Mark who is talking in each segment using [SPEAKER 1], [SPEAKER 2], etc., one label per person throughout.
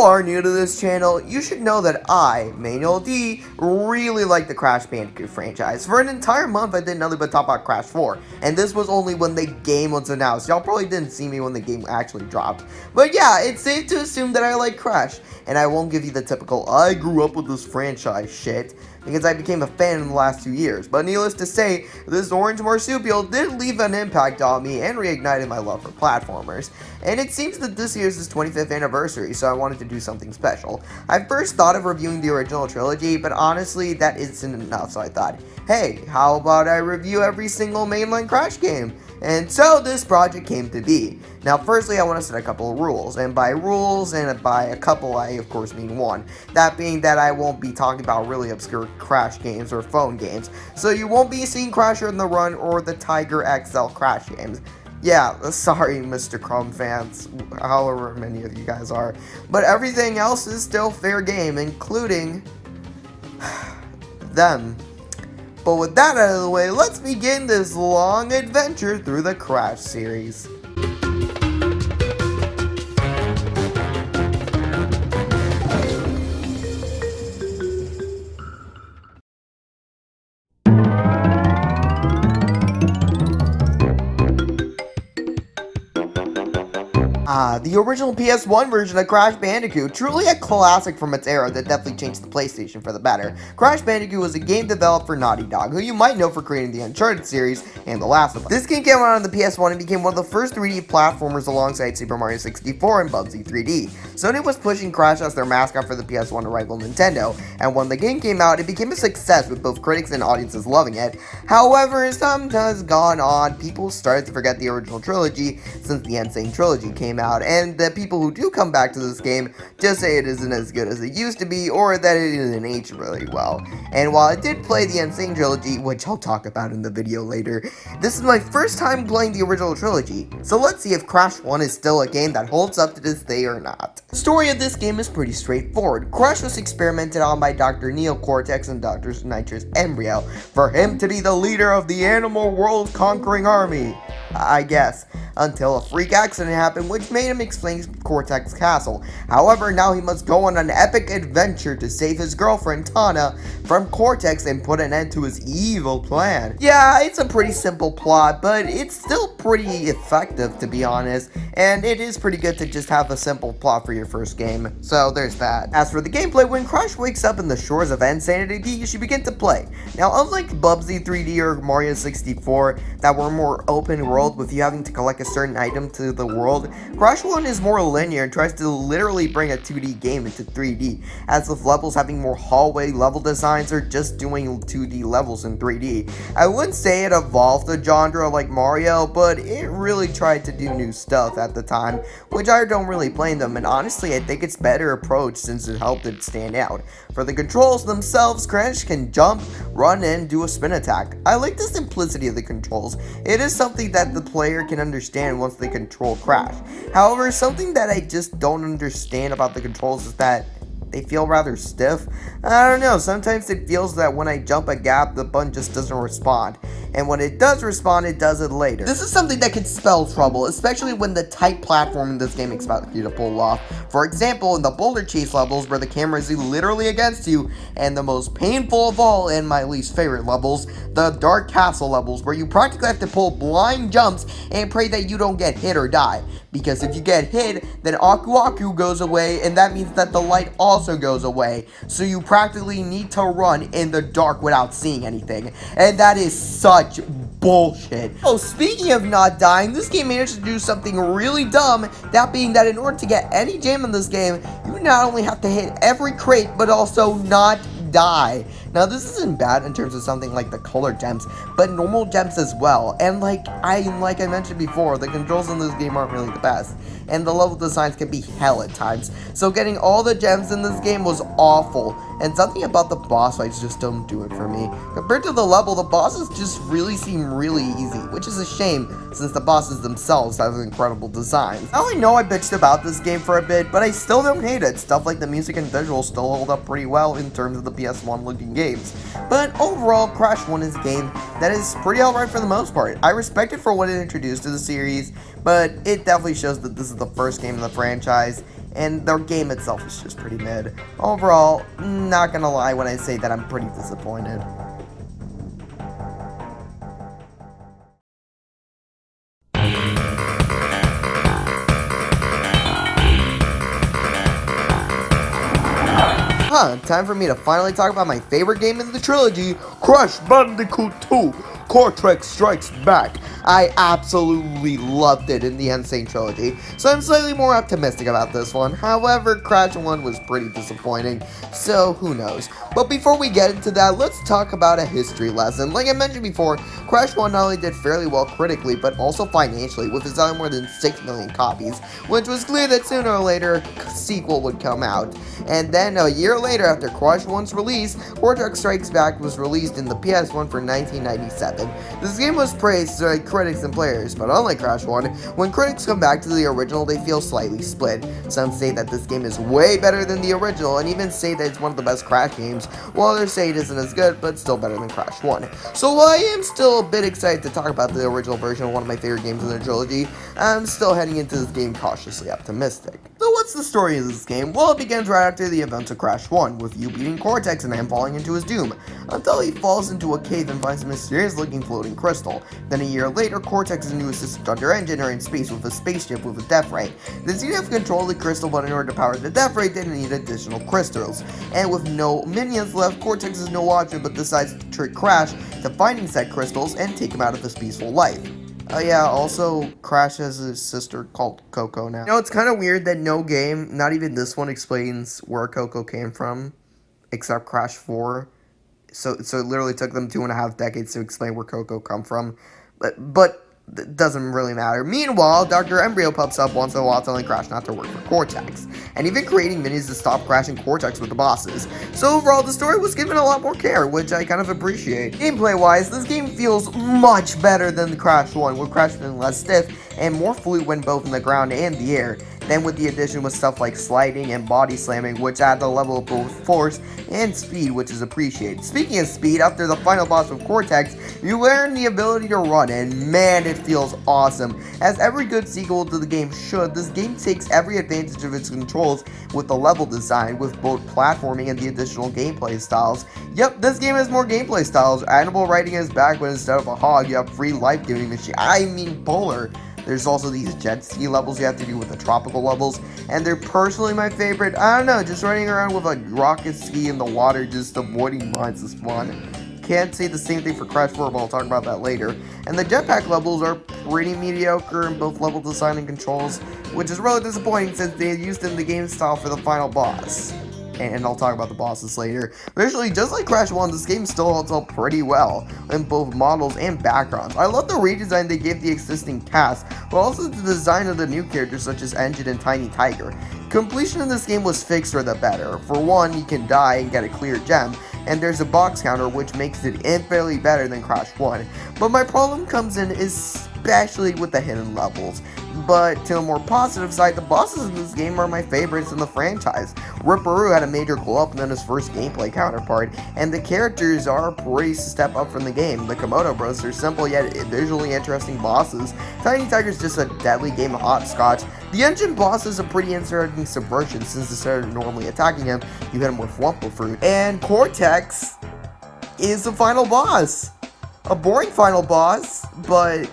[SPEAKER 1] are new to this channel, you should know that I, Manuel D, really like the Crash Bandicoot franchise. For an entire month I did nothing but talk about Crash 4, and this was only when the game was announced. Y'all probably didn't see me when the game actually dropped. But yeah, it's safe to assume that I like Crash, and I won't give you the typical I grew up with this franchise shit, because I became a fan in the last 2 years. But needless to say, this orange marsupial did leave an impact on me and reignited my love for platformers. And it seems that this year's his 25th anniversary, so I wanted to do something special. I first thought of reviewing the original trilogy, but honestly, that isn't enough, so I thought, hey, how about I review every single mainline Crash game? And so this project came to be. Now firstly I want to set a couple of rules, and by rules and by a couple I of course mean one. That being that I won't be talking about really obscure Crash games or phone games, so you won't be seeing Crasher in the Run or the Tiger XL Crash games. Yeah, sorry Mr. Chrome fans, however many of you guys are, but everything else is still fair game, including them. But with that out of the way, let's begin this long adventure through the Crash series. The original PS1 version of Crash Bandicoot, truly a classic from its era that definitely changed the PlayStation for the better. Crash Bandicoot was a game developed for Naughty Dog, who you might know for creating the Uncharted series and The Last of Us. This game came out on the PS1 and became one of the first 3D platformers alongside Super Mario 64 and Bubsy 3D. Sony was pushing Crash as their mascot for the PS1 to rival Nintendo, and when the game came out, it became a success with both critics and audiences loving it. However, as time has gone on, people started to forget the original trilogy since the Sane Trilogy came out, and the people who do come back to this game just say it isn't as good as it used to be, or that it didn't age really well. And while I did play the Sane Trilogy, which I'll talk about in the video later, this is my first time playing the original trilogy, so let's see if Crash 1 is still a game that holds up to this day or not. The story of this game is pretty straightforward. Crash was experimented on by Dr. Neo Cortex and Dr. Nitrous Embryo for him to be the leader of the animal world conquering army, I guess, until a freak accident happened which made him explain Cortex Castle. However, now he must go on an epic adventure to save his girlfriend Tana from Cortex and put an end to his evil plan. Yeah, it's a pretty simple plot, but it's still pretty effective to be honest, and it is pretty good to just have a simple plot for your first game, so there's that. As for the gameplay, when Crash wakes up in the shores of Insanity, you should begin to play. Now, unlike Bubsy 3D or Mario 64 that were more open world with you having to collect a certain item to the world, Crash 1 is more linear and tries to literally bring a 2D game into 3D, as with levels having more hallway level designs or just doing 2D levels in 3D. I wouldn't say it evolved the genre like Mario, but it really tried to do new stuff at the time, which I don't really blame them, and honestly I think it's better approach since it helped it stand out. For the controls themselves, Crash can jump, run, and do a spin attack. I like the simplicity of the controls. It is something that the player can understand once they control Crash. However, something that I just don't understand about the controls is that they feel rather stiff. I don't know, sometimes it feels that when I jump a gap, the button just doesn't respond. And when it does respond, it does it later. This is something that could spell trouble, especially when the tight platform in this game expects you to pull off. For example, in the boulder chase levels where the camera is literally against you, and the most painful of all and my least favorite levels, the dark castle levels where you practically have to pull blind jumps and pray that you don't get hit or die. Because if you get hit, then Aku Aku goes away, and that means that the light also goes away. So you practically need to run in the dark without seeing anything. And that is such bullshit. Oh, speaking of not dying, this game managed to do something really dumb, that being that in order to get any gem in this game, you not only have to hit every crate, but also not die. Now this isn't bad in terms of something like the color gems, but normal gems as well. And like I mentioned before, the controls in this game aren't really the best, and the level designs can be hell at times. So getting all the gems in this game was awful, and something about the boss fights just don't do it for me. Compared to the level, the bosses just really seem really easy, which is a shame since the bosses themselves have incredible designs. Now I know I bitched about this game for a bit, but I still don't hate it. Stuff like the music and visuals still hold up pretty well in terms of the PS1 looking games. But overall, Crash 1 is a game that is pretty alright for the most part. I respect it for what it introduced to the series, but it definitely shows that this is the first game in the franchise, and their game itself is just pretty mid. Overall, not gonna lie when I say that I'm pretty disappointed. Time for me to finally talk about my favorite game in the trilogy, Crash Bandicoot 2, Cortex Strikes Back. I absolutely loved it in the Insane Trilogy, so I'm slightly more optimistic about this one. However, Crash 1 was pretty disappointing, so who knows. But before we get into that, let's talk about a history lesson. Like I mentioned before, Crash 1 not only did fairly well critically, but also financially, with it selling more than 6 million copies, which was clear that sooner or later a sequel would come out. And then a year later, after Crash 1's release, Cortex Strikes Back was released in the PS1 for 1997. This game was praised by critics and players, but unlike Crash 1, when critics come back to the original, they feel slightly split. Some say that this game is way better than the original, and even say that it's one of the best Crash games, while others say it isn't as good, but still better than Crash 1. So while I am still a bit excited to talk about the original version of one of my favorite games in the trilogy, I'm still heading into this game cautiously optimistic. So what's the story of this game? Well, it begins right after the events of Crash 1, with you beating Cortex and him falling into his doom, until he falls into a cave and finds a mysterious-looking floating crystal. Then a year later, Cortex and new assistant Thunder Engine are in space with a spaceship with a death ray. The team have control of the crystal, but in order to power the death ray, they need additional crystals. And with no minions left, Cortex has no option but decides to trick Crash to finding said crystals and take him out of his peaceful life. Yeah, also, Crash has a sister called Coco now. You know, it's kind of weird that no game, not even this one, explains where Coco came from, except Crash 4. So it literally took them 2.5 decades to explain where Coco come from. But it doesn't really matter. Meanwhile, Dr. Embryo pops up once in a while telling Crash not to work for Cortex, and even creating minis to stop Crash and Cortex with the bosses. So overall, the story was given a lot more care, which I kind of appreciate. Gameplay-wise, this game feels much better than the Crash 1, with Crash feeling less stiff and more fluid when both in the ground and the air. Then with the addition with stuff like sliding and body slamming, which add the level of both force and speed, which is appreciated. Speaking of speed, after the final boss of Cortex, you learn the ability to run, and man, it feels awesome. As every good sequel to the game should, this game takes every advantage of its controls with the level design, with both platforming and the additional gameplay styles. Yep, this game has more gameplay styles. Animal riding is back, but instead of a hog, you have free life-giving machine. I mean polar. There's also these jet ski levels you have to do with the tropical levels, and they're personally my favorite. I don't know, just running around with a rocket ski in the water, just avoiding mines is fun. Can't say the same thing for Crash 4, but I'll talk about that later. And the jetpack levels are pretty mediocre in both level design and controls, which is really disappointing since they used them in the game style for the final boss. And I'll talk about the bosses later. Visually, just like Crash 1, this game still holds up pretty well in both models and backgrounds. I love the redesign they gave the existing cast, but also the design of the new characters such as Engine and Tiny Tiger. Completion in this game was fixed for the better. For one, you can die and get a clear gem, and there's a box counter which makes it infinitely better than Crash 1. But my problem comes in especially with the hidden levels. But to a more positive side, the bosses in this game are my favorites in the franchise. Ripperoo had a major glow up than his first gameplay counterpart, and the characters are a pretty step up from the game. The Komodo Bros are simple yet visually interesting bosses. Tiny Tiger's just a deadly game of hopscotch. The Engine boss is a pretty interesting subversion, since instead of normally attacking him, you hit him with Wumpa Fruit. And Cortex is the final boss. A boring final boss, but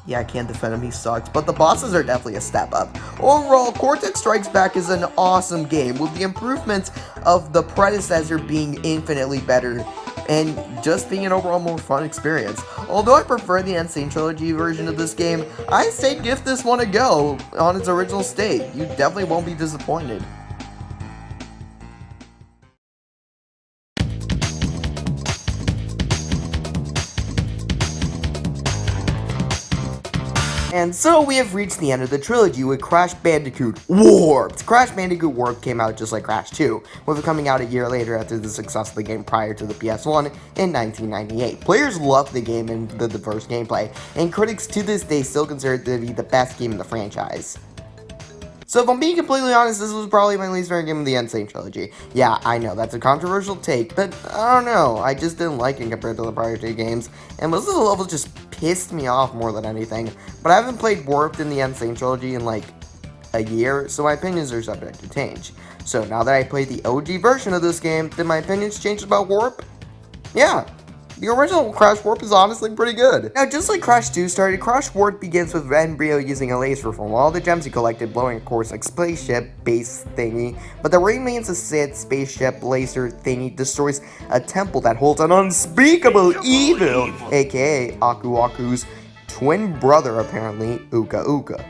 [SPEAKER 1] yeah, I can't defend him, he sucks, but the bosses are definitely a step up. Overall, Cortex Strikes Back is an awesome game, with the improvements of the predecessor being infinitely better, and just being an overall more fun experience. Although I prefer the Insane Trilogy version of this game, I say give this one a go on its original state. You definitely won't be disappointed. And so we have reached the end of the trilogy with Crash Bandicoot Warped. Crash Bandicoot Warped came out just like Crash 2, with it coming out a year later after the success of the game prior to the PS1 in 1998. Players loved the game and the diverse gameplay, and critics to this day still consider it to be the best game in the franchise. So if I'm being completely honest, this was probably my least favorite game of the Insane Trilogy. Yeah, I know, that's a controversial take, but I don't know, I just didn't like it compared to the prior two games, and most of the levels just pissed me off more than anything. But I haven't played Warped in the Insane Trilogy in like a year, so my opinions are subject to change. So now that I played the OG version of this game, did my opinions change about Warp? Yeah. The original Crash Warp is honestly pretty good. Now, just like Crash 2 started, Crash Warp begins with Embryo using a laser from all the gems he collected, blowing a Cortex spaceship base thingy, but the remains of Sid's spaceship laser thingy destroys a temple that holds an unspeakable evil, aka Aku Aku's twin brother, apparently, Uka Uka.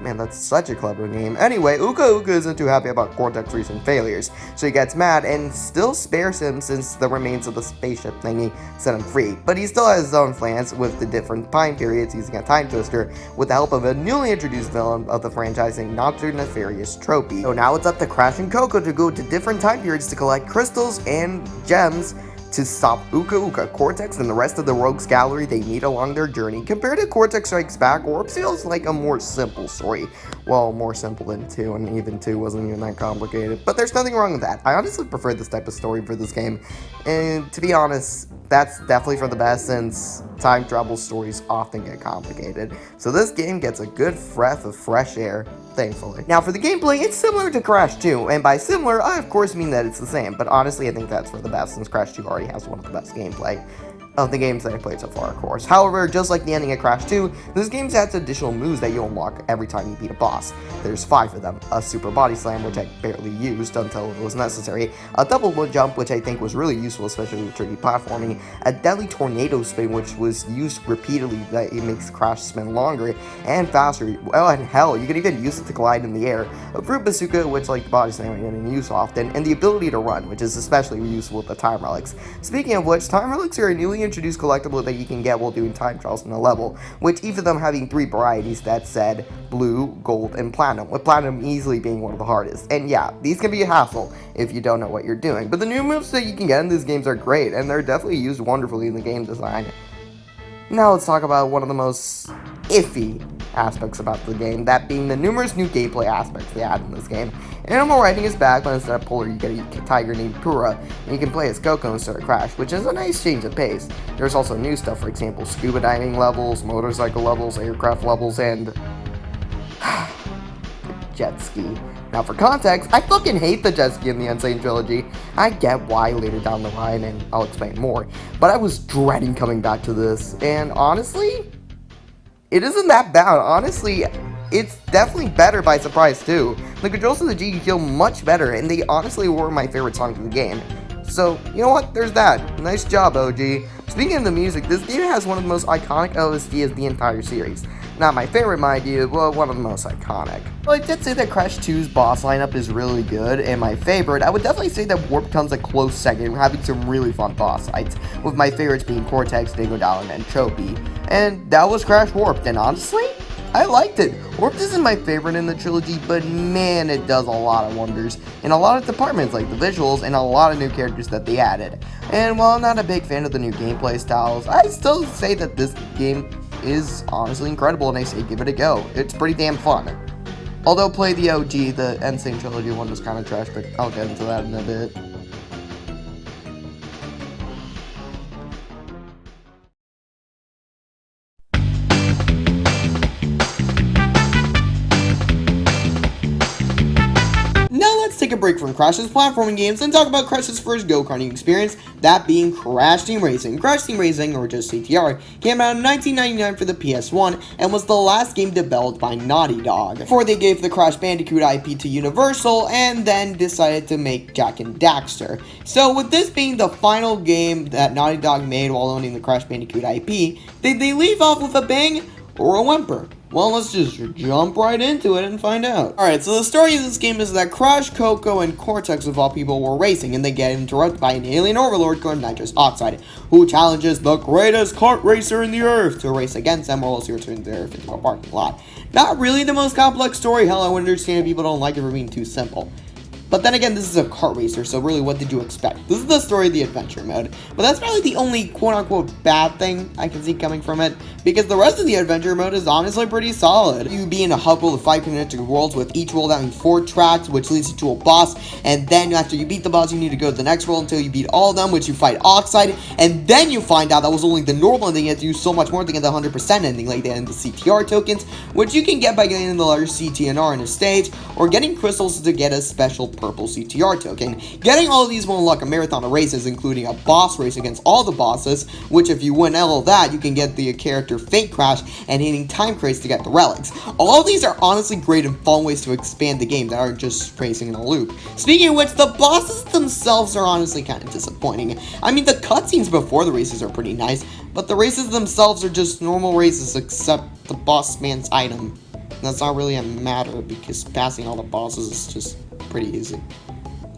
[SPEAKER 1] Man, that's such a clever name. Anyway, Uka Uka isn't too happy about Cortex's recent failures, so he gets mad and still spares him since the remains of the spaceship thingy set him free. But he still has his own plans with the different time periods using a time twister with the help of a newly introduced villain of the franchising, not too nefarious Tropy. So now it's up to Crash and Coco to go to different time periods to collect crystals and gems to stop Uka Uka, Cortex, and the rest of the Rogues Gallery they meet along their journey. Compared to Cortex Strikes Back, Warp feels like a more simple story. Well, more simple than 2, and even 2 wasn't even that complicated. But there's nothing wrong with that. I honestly prefer this type of story for this game. And to be honest, that's definitely for the best since time travel stories often get complicated. So this game gets a good breath of fresh air, thankfully. Now for the gameplay, it's similar to Crash 2, and by similar, I of course mean that it's the same, but honestly I think that's for the best since Crash 2 already has one of the best gameplay of the games that I played so far, of course. However, just like the ending of Crash 2, this game adds additional moves that you unlock every time you beat a boss. There's 5 of them. A super body slam, which I barely used until it was necessary. A double jump, which I think was really useful, especially with tricky platforming. A deadly tornado spin, which was used repeatedly, that it makes Crash spin longer and faster. Well, and hell, you can even use it to glide in the air. A fruit bazooka, which like the body slam, I didn't use often. And the ability to run, which is especially useful with the time relics. Speaking of which, time relics are a newly introduced collectible that you can get while doing time trials in a level, which each of them having 3 varieties that said blue, gold, and platinum, with platinum easily being one of the hardest. And yeah, these can be a hassle if you don't know what you're doing, but the new moves that you can get in these games are great, and they're definitely used wonderfully in the game design. Now let's talk about one of the most iffy aspects about the game, that being the numerous new gameplay aspects they add in this game. Animal riding is back, but instead of Polar you get a tiger named Pura, and you can play as Coco instead of Crash, which is a nice change of pace. There's also new stuff, for example, scuba diving levels, motorcycle levels, aircraft levels, and jet ski. Now for context, I fucking hate the jet ski in the Insane Trilogy. I get why later down the line, and I'll explain more, but I was dreading coming back to this, and honestly, it isn't that bad. Honestly, it's definitely better by surprise too. The controls of the G feel much better, and they honestly were my favorite songs of the game. So, you know what? There's that. Nice job, OG. Speaking of the music, this game has one of the most iconic OSTs of the entire series. Not my favorite, mind you, but one of the most iconic. Well, I did say that Crash 2's boss lineup is really good, and my favorite, I would definitely say that Warp comes a close second, having some really fun boss fights, with my favorites being Cortex, DylanDoodle, and Tropy. And that was Crash Warped, and honestly, I liked it. Warped isn't my favorite in the trilogy, but man, it does a lot of wonders in a lot of departments, like the visuals and a lot of new characters that they added. And while I'm not a big fan of the new gameplay styles, I still say that this game is honestly incredible, and I say give it a go. It's pretty damn fun. Although play the OG, the Insane Trilogy one was kind of trash, but I'll get into that in a bit. Take a break from Crash's platforming games and talk about Crash's first go-karting experience, that being Crash Team Racing. Crash Team Racing, or just CTR, came out in 1999 for the PS1 and was the last game developed by Naughty Dog, before they gave the Crash Bandicoot IP to Universal and then decided to make Jak and Daxter. So with this being the final game that Naughty Dog made while owning the Crash Bandicoot IP, did they leave off with a bang or a whimper? Well, let's just jump right into it and find out. Alright, so the story of this game is that Crash, Coco, and Cortex, of all people, were racing, and they get interrupted by an alien overlord called Nitrous Oxide, who challenges the greatest kart racer in the earth to race against them while he returns the earth into a parking lot. Not really the most complex story. Hell, I would understand if people don't like it for being too simple. But then again, this is a kart racer, so really what did you expect? This is the story of the adventure mode, but that's probably the only quote-unquote bad thing I can see coming from it, because the rest of the adventure mode is honestly pretty solid. You be in a hub world with 5 connected worlds, with each world having 4 tracks, which leads you to a boss, and then after you beat the boss, you need to go to the next world until you beat all of them, which you fight Oxide, and then you find out that was only the normal ending, you have to do so much more to get the 100% ending, like the CTR tokens, which you can get by getting the letter CTNR in a stage, or getting crystals to get a special purple CTR token. Getting all of these will unlock a marathon of races, including a boss race against all the bosses, which if you win all of that, you can get the character Fate Crash and hitting time crates to get the relics. All of these are honestly great and fun ways to expand the game that aren't just racing in a loop. Speaking of which, the bosses themselves are honestly kind of disappointing. I mean, the cutscenes before the races are pretty nice, but the races themselves are just normal races except the boss man's item. That's not really a matter because passing all the bosses is just pretty easy.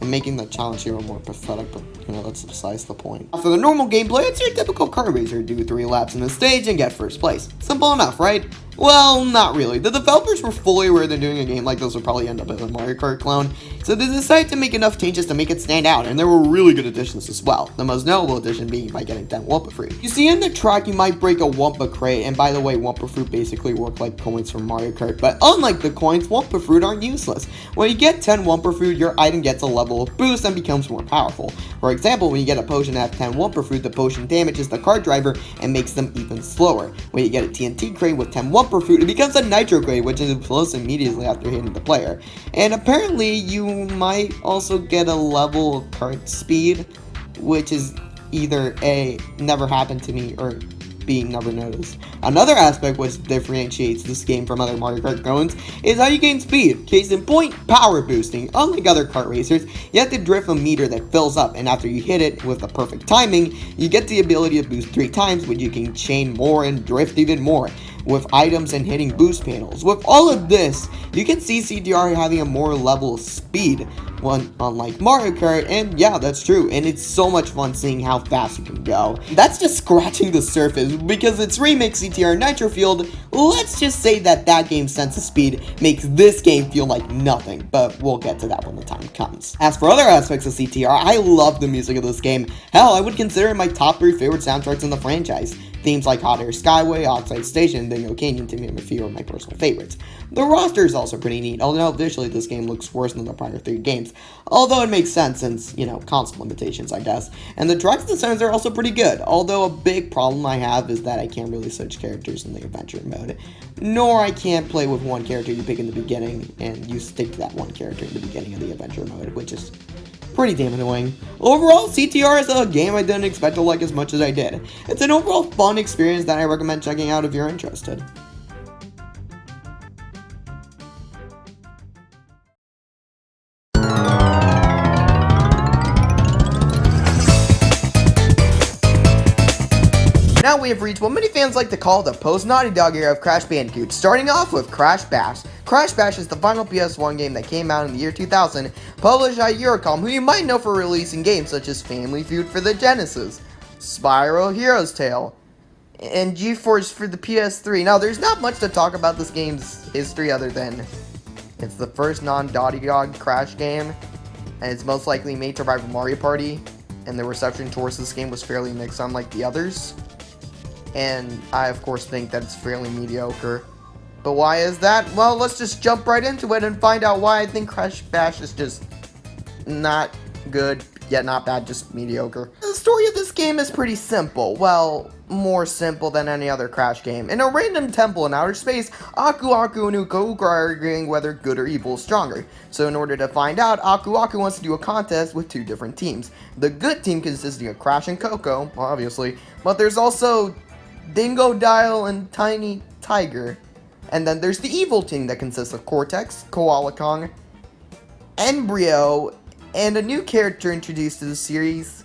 [SPEAKER 1] And making the challenge hero more pathetic, but you know, that's besides the point. For the normal gameplay, it's your typical kart racer. Do 3 laps in the stage and get first place. Simple enough, right? Well, not really. The developers were fully aware that doing a game like this would probably end up as a Mario Kart clone, so they decided to make enough changes to make it stand out, and there were really good additions as well. The most notable addition being by getting 10 Wumpa Fruit. You see, in the track, you might break a Wumpa crate, and by the way, Wumpa Fruit basically work like coins from Mario Kart, but unlike the coins, Wumpa Fruit aren't useless. When you get 10 Wumpa Fruit, your item gets a level of boost and becomes more powerful. For example, when you get a potion that has 10 Wumpa Fruit, the potion damages the kart driver and makes them even slower. When you get a TNT crate with 10 Wumpa Fruit, it becomes a Nitro crate, which explodes immediately after hitting the player. And apparently, you might also get a level of kart speed, which is either A, never happened to me, or B, never noticed. Another aspect which differentiates this game from other Mario Kart clones is how you gain speed. Case in point, power boosting. Unlike other kart racers, you have to drift a meter that fills up, and after you hit it with the perfect timing, you get the ability to boost 3 times, which you can chain more and drift even more with items and hitting boost panels. With all of this, you can see CTR having a more level of speed, unlike Mario Kart, and yeah, that's true, and it's so much fun seeing how fast you can go. That's just scratching the surface, because its remake CTR Nitro Field, let's just say that that game's sense of speed makes this game feel like nothing, but we'll get to that when the time comes. As for other aspects of CTR, I love the music of this game. Hell, I would consider it my top 3 favorite soundtracks in the franchise. Themes like Hot Air Skyway, Oxide Station, and Dingo Canyon to name a few of my personal favorites. The roster is also pretty neat, although visually this game looks worse than the prior 3 games, although it makes sense since, you know, console limitations, I guess. And the tracks designs are also pretty good, although a big problem I have is that I can't really switch characters in the adventure mode, nor I can't play with one character you pick in the beginning, and you stick to that one character in the beginning of the adventure mode, which is pretty damn annoying. Overall, CTR is a game I didn't expect to like as much as I did. It's an overall fun experience that I recommend checking out if you're interested. Now we have reached what many fans like to call the post-Naughty Dog era of Crash Bandicoot, starting off with Crash Bash. Crash Bash is the final PS1 game that came out in the year 2000, published by Eurocom, who you might know for releasing games such as Family Feud for the Genesis, Spyro Hero's Tale, and GeForce for the PS3. Now, there's not much to talk about this game's history other than it's the first non-Naughty Dog Crash game, and it's most likely made to rival Mario Party, and the reception towards this game was fairly mixed unlike the others. And I, of course, think that it's fairly mediocre. But why is that? Well, let's just jump right into it and find out why I think Crash Bash is just not good, yet not bad, just mediocre. The story of this game is pretty simple. Well, more simple than any other Crash game. In a random temple in outer space, Aku Aku and Uko are arguing whether good or evil is stronger. So in order to find out, Aku Aku wants to do a contest with 2 different teams. The good team consisting of Crash and Coco, obviously, but there's also DylanDoodle and Tiny Tiger. And then there's the evil team that consists of Cortex, Koala Kong, Embryo, and a new character introduced to the series,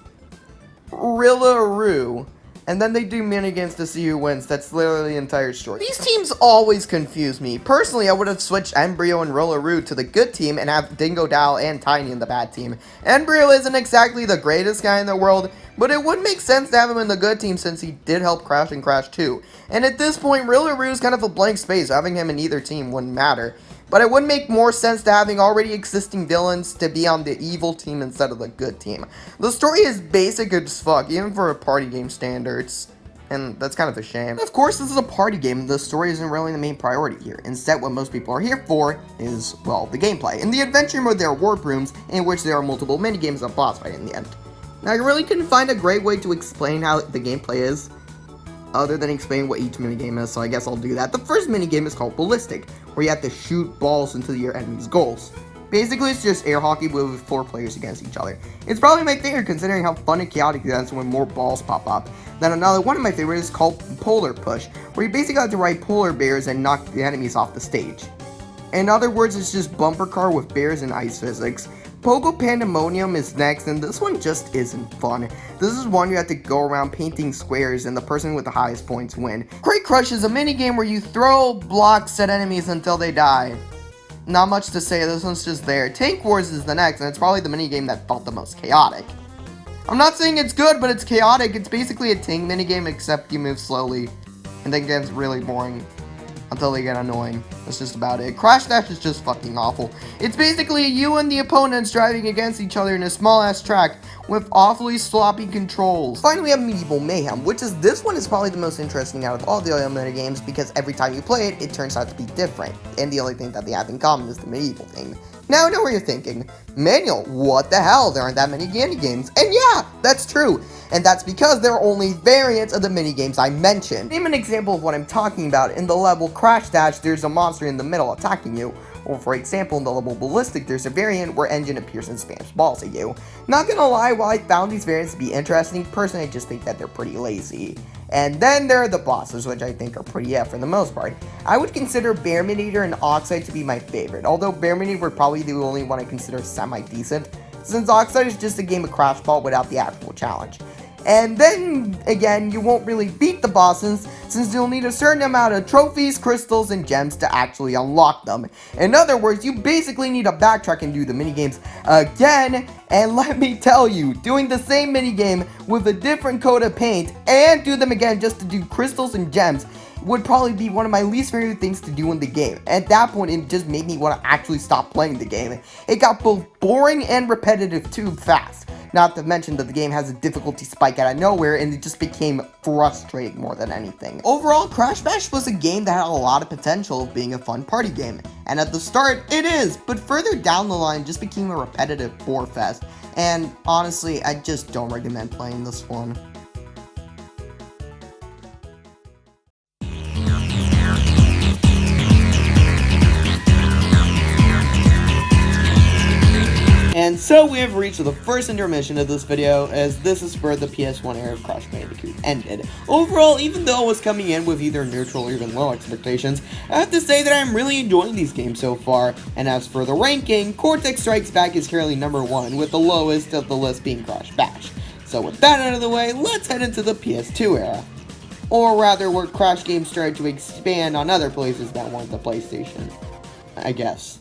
[SPEAKER 1] Rillaru. And then they do minigames to see who wins. That's literally the entire story. These teams always confuse me. Personally, I would have switched Embryo and Rillaru to the good team and have DylanDoodle and Tiny in the bad team. Embryo isn't exactly the greatest guy in the world, but it would make sense to have him in the good team since he did help Crash in Crash 2. And at this point, Rillaru is kind of a blank space. Having him in either team wouldn't matter. but it would make more sense to having already existing villains to be on the evil team instead of the good team. The story is basic as fuck, even for party game standards. And that's kind of a shame. Of course, this is a party game. The story isn't really the main priority here. Instead, what most people are here for is, well, the gameplay. In the adventure mode, there are warp rooms in which there are multiple minigames and boss fight in the end. Now, I really couldn't find a great way to explain how the gameplay is, other than explain what each minigame is, so I guess I'll do that. The first minigame is called Ballistic, where you have to shoot balls into your enemy's goals. Basically, it's just air hockey with 4 players against each other. It's probably my favorite considering how fun and chaotic it is when more balls pop up. Then another one of my favorites is called Polar Push, where you basically have to ride polar bears and knock the enemies off the stage. In other words, it's just bumper car with bears and ice physics. Pogo Pandemonium is next, and this one just isn't fun. This is one you have to go around painting squares, and the person with the highest points win. Crate Crush is a minigame where you throw blocks at enemies until they die. Not much to say, this one's just there. Tank Wars is the next, and it's probably the minigame that felt the most chaotic. I'm not saying it's good, but it's chaotic. It's basically a tank minigame, except you move slowly, and then it gets really boring until they get annoying. That's just about it. Crash Dash is just fucking awful. It's basically you and the opponents driving against each other in a small-ass track with awfully sloppy controls. Finally, we have Medieval Mayhem, which is, this one is probably the most interesting out of all the other minigames because every time you play it, it turns out to be different. And the only thing that they have in common is the medieval thing. Now I know what you're thinking. Manuel, what the hell? There aren't that many minigames. And yeah, that's true. And that's because there are only variants of the minigames I mentioned. Name an example of what I'm talking about. In the level Crash Dash, there's a monster in the middle attacking you. Or for example, in the level Ballistic, there's a variant where Engine appears and spams balls at you. Not gonna lie, while I found these variants to be interesting, personally I just think that they're pretty lazy. And then there are the bosses, which I think are pretty for the most part. I would consider Bear Man Eater and Oxide to be my favorite, although Bear Man Eater would probably be the only one I consider semi-decent, since Oxide is just a game of Crash Ball without the actual challenge. And then, again, you won't really beat the bosses, since you'll need a certain amount of trophies, crystals, and gems to actually unlock them. In other words, you basically need to backtrack and do the minigames again, and let me tell you, doing the same minigame with a different coat of paint, and do them again just to do crystals and gems, would probably be one of my least favorite things to do in the game. At that point, it just made me want to actually stop playing the game. It got both boring and repetitive too fast. Not to mention that the game has a difficulty spike out of nowhere, and it just became frustrating more than anything. Overall, Crash Bash was a game that had a lot of potential of being a fun party game, and at the start, it is, but further down the line, just became a repetitive bore fest, and honestly, I just don't recommend playing this one. And so we have reached the first intermission of this video, as this is where the PS1 era of Crash Bandicoot ended. Overall, even though I was coming in with either neutral or even low expectations, I have to say that I'm really enjoying these games so far. And as for the ranking, Cortex Strikes Back is currently #1, with the lowest of the list being Crash Bash. So with that out of the way, let's head into the PS2 era. Or rather, where Crash games started to expand on other places that weren't the PlayStation, I guess.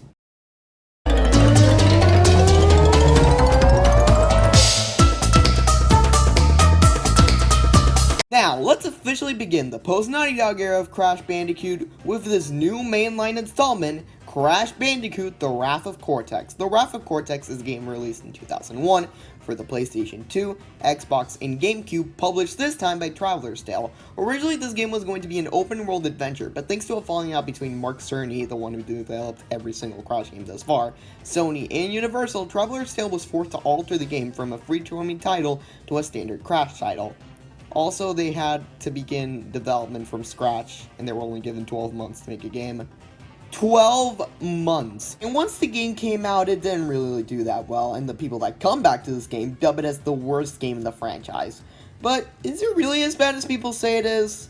[SPEAKER 1] Now, let's officially begin the post-Naughty Dog era of Crash Bandicoot with this new mainline installment, Crash Bandicoot: The Wrath of Cortex. The Wrath of Cortex is a game released in 2001 for the PlayStation 2, Xbox, and GameCube, published this time by Traveler's Tale. Originally, this game was going to be an open-world adventure, but thanks to a falling out between Mark Cerny, the one who developed every single Crash game thus far, Sony, and Universal, Traveler's Tale was forced to alter the game from a free-to-roaming title to a standard Crash title. Also, they had to begin development from scratch, and they were only given 12 months to make a game. 12 months! And once the game came out, it didn't really do that well, and the people that come back to this game dub it as the worst game in the franchise. But is it really as bad as people say it is?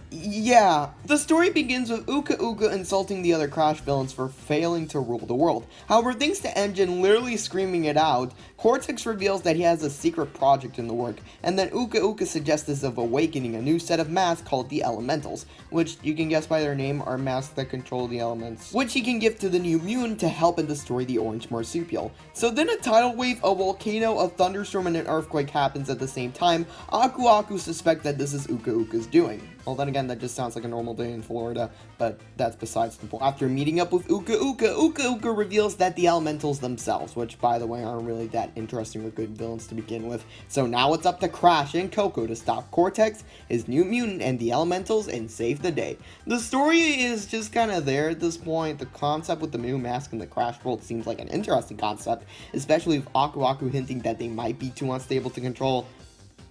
[SPEAKER 1] Yeah, the story begins with Uka Uka insulting the other Crash villains for failing to rule the world. However, thanks to Engine literally screaming it out, Cortex reveals that he has a secret project in the work, and then Uka Uka suggests this of awakening a new set of masks called the Elementals, which you can guess by their name are masks that control the elements, which he can give to the new mutant to help and destroy the orange marsupial. So then a tidal wave, a volcano, a thunderstorm, and an earthquake happens at the same time. Aku Aku suspect that this is Uka Uka's doing, although then again, that just sounds like a normal day in Florida, but that's besides the point. After meeting up with Uka Uka reveals that the elementals themselves, which by the way aren't really that interesting or good villains to begin with. So now it's up to Crash and Coco to stop Cortex, his new mutant, and the elementals and save the day. The story is just kind of there at this point. The concept with the new mask in the Crash world seems like an interesting concept, especially with Aku Aku hinting that they might be too unstable to control,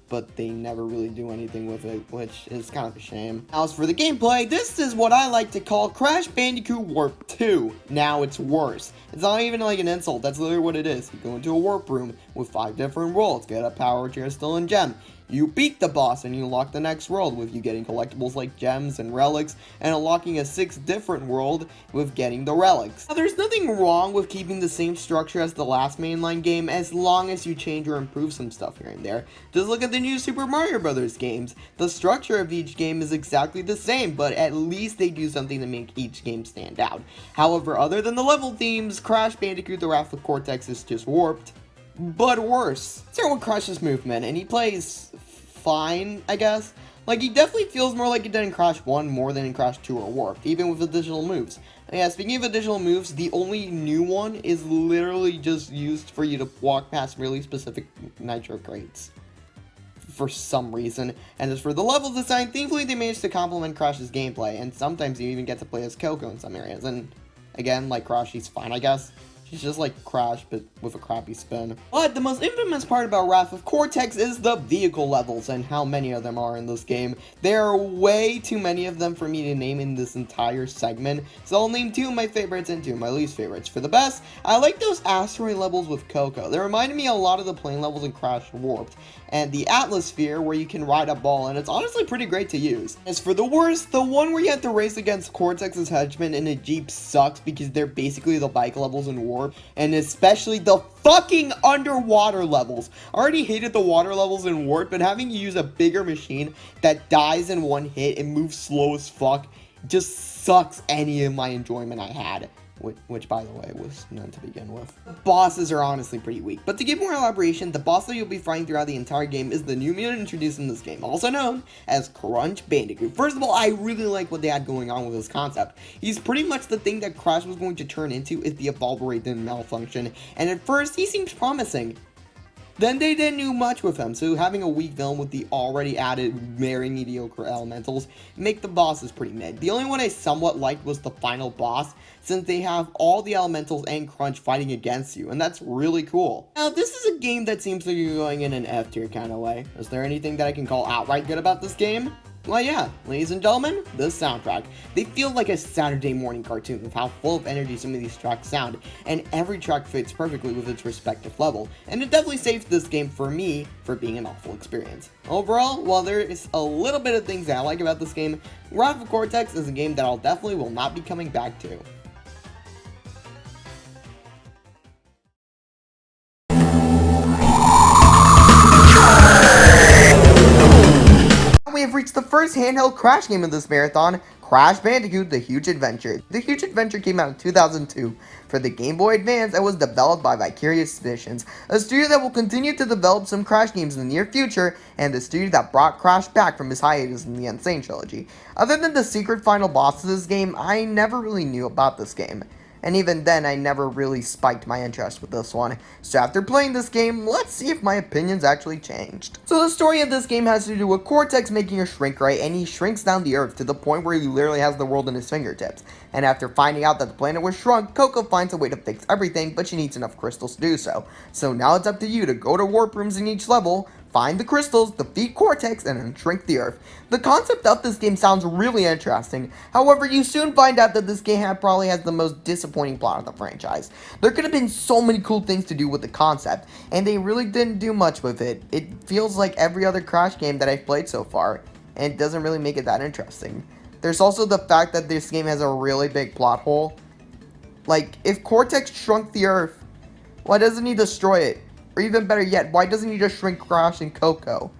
[SPEAKER 1] but they never really do anything with it, which is kind of a shame. As for the gameplay, this is what I like to call Crash Bandicoot Warp 2. Now it's worse. It's not even like an insult, that's literally what it is. You go into a warp room with 5 different worlds, get a power crystal and gem. You beat the boss and you unlock the next world with you getting collectibles like gems and relics, and unlocking a 6th different world with getting the relics. Now, there's nothing wrong with keeping the same structure as the last mainline game as long as you change or improve some stuff here and there. Just look at the new Super Mario Bros. Games. The structure of each game is exactly the same, but at least they do something to make each game stand out. However, other than the level themes, Crash Bandicoot The Wrath of Cortex is just warped, but worse. Start with Crash's movement, and he plays fine, I guess. Like, he definitely feels more like he did in Crash 1 more than in Crash 2 or Warped, even with additional moves. And yeah, speaking of additional moves, the only new one is literally just used for you to walk past really specific Nitro crates for some reason. And as for the level design, thankfully they managed to complement Crash's gameplay, and sometimes you even get to play as Coco in some areas. And again, like Crash, he's fine, I guess. She's just like Crash, but with a crappy spin. But the most infamous part about Wrath of Cortex is the vehicle levels and how many of them are in this game. There are way too many of them for me to name in this entire segment, so I'll name 2 of my favorites and 2 of my least favorites. For the best, I like those asteroid levels with Coco. They reminded me a lot of the plane levels in Crash Warped, and the Atmosphere where you can ride a ball, and it's honestly pretty great to use. As for the worst, the one where you have to race against Cortex's henchmen in a Jeep sucks because they're basically the bike levels in Warped, and especially the fucking underwater levels. I already hated the water levels in Warped, but having you use a bigger machine that dies in one hit and moves slow as fuck just sucks any of my enjoyment I had. Which, by the way, was none to begin with. The bosses are honestly pretty weak, but to give more elaboration, the boss that you'll be fighting throughout the entire game is the new mutant introduced in this game, also known as Crash Bandicoot. First of all, I really like what they had going on with this concept. He's pretty much the thing that Crash was going to turn into if the evolve rate didn't malfunction, and at first, he seems promising. Then they didn't do much with him, so having a weak villain with the already added very mediocre elementals make the bosses pretty mid. The only one I somewhat liked was the final boss, since they have all the elementals and Crunch fighting against you, and that's really cool. Now, this is a game that seems to be going in an F tier kind of way. Is there anything that I can call outright good about this game? Well, yeah, ladies and gentlemen, the soundtrack. They feel like a Saturday morning cartoon with how full of energy some of these tracks sound, and every track fits perfectly with its respective level, and it definitely saves this game for me for being an awful experience. Overall, while there is a little bit of things that I like about this game, Wrath of Cortex is a game that I'll definitely will not be coming back to. We have reached the first handheld Crash game of this marathon, Crash Bandicoot The Huge Adventure. The Huge Adventure came out in 2002 for the Game Boy Advance and was developed by Vicarious Visions, a studio that will continue to develop some Crash games in the near future, and the studio that brought Crash back from his hiatus in the Insane Trilogy. Other than the secret final boss of this game, I never really knew about this game. And even then, I never really spiked my interest with this one. So after playing this game, let's see if my opinions actually changed. So the story of this game has to do with Cortex making a shrink ray, and he shrinks down the earth to the point where he literally has the world in his fingertips. And after finding out that the planet was shrunk, Coco finds a way to fix everything, but she needs enough crystals to do so. So now it's up to you to go to warp rooms in each level, find the crystals, defeat Cortex, and then shrink the earth. The concept of this game sounds really interesting. However, you soon find out that this game probably has the most disappointing plot of the franchise. There could have been so many cool things to do with the concept, and they really didn't do much with it. It feels like every other Crash game that I've played so far, and it doesn't really make it that interesting. There's also the fact that this game has a really big plot hole. Like, if Cortex shrunk the earth, why doesn't he destroy it? Or even better yet, why doesn't he just shrink Crash and Coco?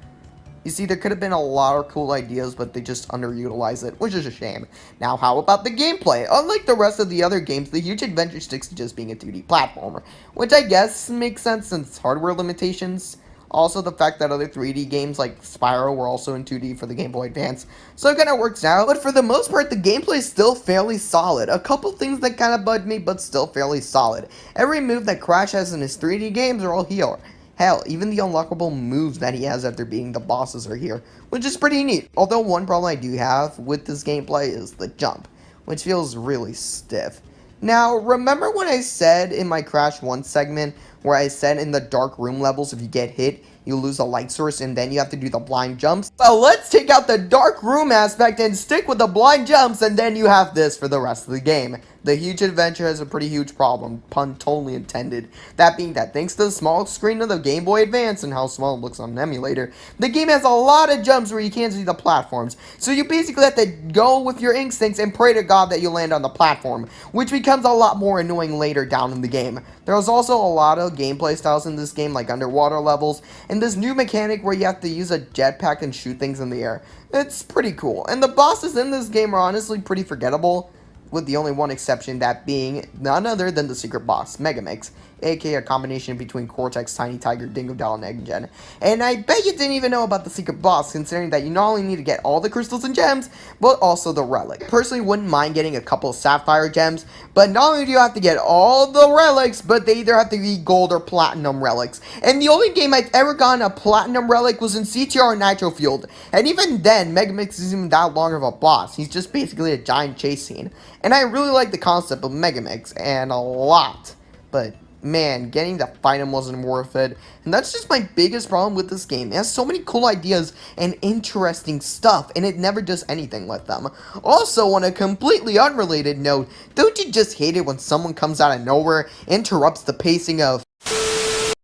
[SPEAKER 1] You see, there could have been a lot of cool ideas, but they just underutilize it, which is a shame. Now, how about the gameplay? Unlike the rest of the other games, the Huge Adventure sticks to just being a 2D platformer, which I guess makes sense since hardware limitations. Also, the fact that other 3D games like Spyro were also in 2D for the Game Boy Advance, so it kind of works out. But for the most part, the gameplay is still fairly solid. A couple things that kind of bugged me, but still fairly solid. Every move that Crash has in his 3D games are all here. Hell, even the unlockable moves that he has after beating the bosses are here, which is pretty neat. Although one problem I do have with this gameplay is the jump, which feels really stiff. Now, remember when I said in my Crash 1 segment, where I said in the dark room levels, if you get hit, you lose a light source and then you have to do the blind jumps? Well, let's take out the dark room aspect and stick with the blind jumps, and then you have this for the rest of the game. The huge adventure has a pretty huge problem, pun totally intended. That being that thanks to the small screen of the Game Boy Advance and how small it looks on an emulator, the game has a lot of jumps where you can't see the platforms. So you basically have to go with your instincts and pray to God that you land on the platform, which becomes a lot more annoying later down in the game. There's also a lot of gameplay styles in this game, like underwater levels, and this new mechanic where you have to use a jetpack and shoot things in the air. It's pretty cool, and the bosses in this game are honestly pretty forgettable, with the only one exception, that being none other than the secret boss, Megamix, aka a combination between Cortex, Tiny Tiger, Dingo DylanDoodle, and I bet you didn't even know about the secret boss, considering that you not only need to get all the crystals and gems, but also the relic. I personally wouldn't mind getting a couple of sapphire gems, but not only do you have to get all the relics, but they either have to be gold or platinum relics. And the only game I've ever gotten a platinum relic was in CTR Nitro Field, and even then, Megamix isn't even that long of a boss. He's just basically a giant chase scene. And I really like the concept of Megamix, and a lot, but man, getting to fight him wasn't worth it, and that's just my biggest problem with this game. It has so many cool ideas and interesting stuff, and it never does anything with them. Also, on a completely unrelated note, don't you just hate it when someone comes out of nowhere, interrupts the pacing of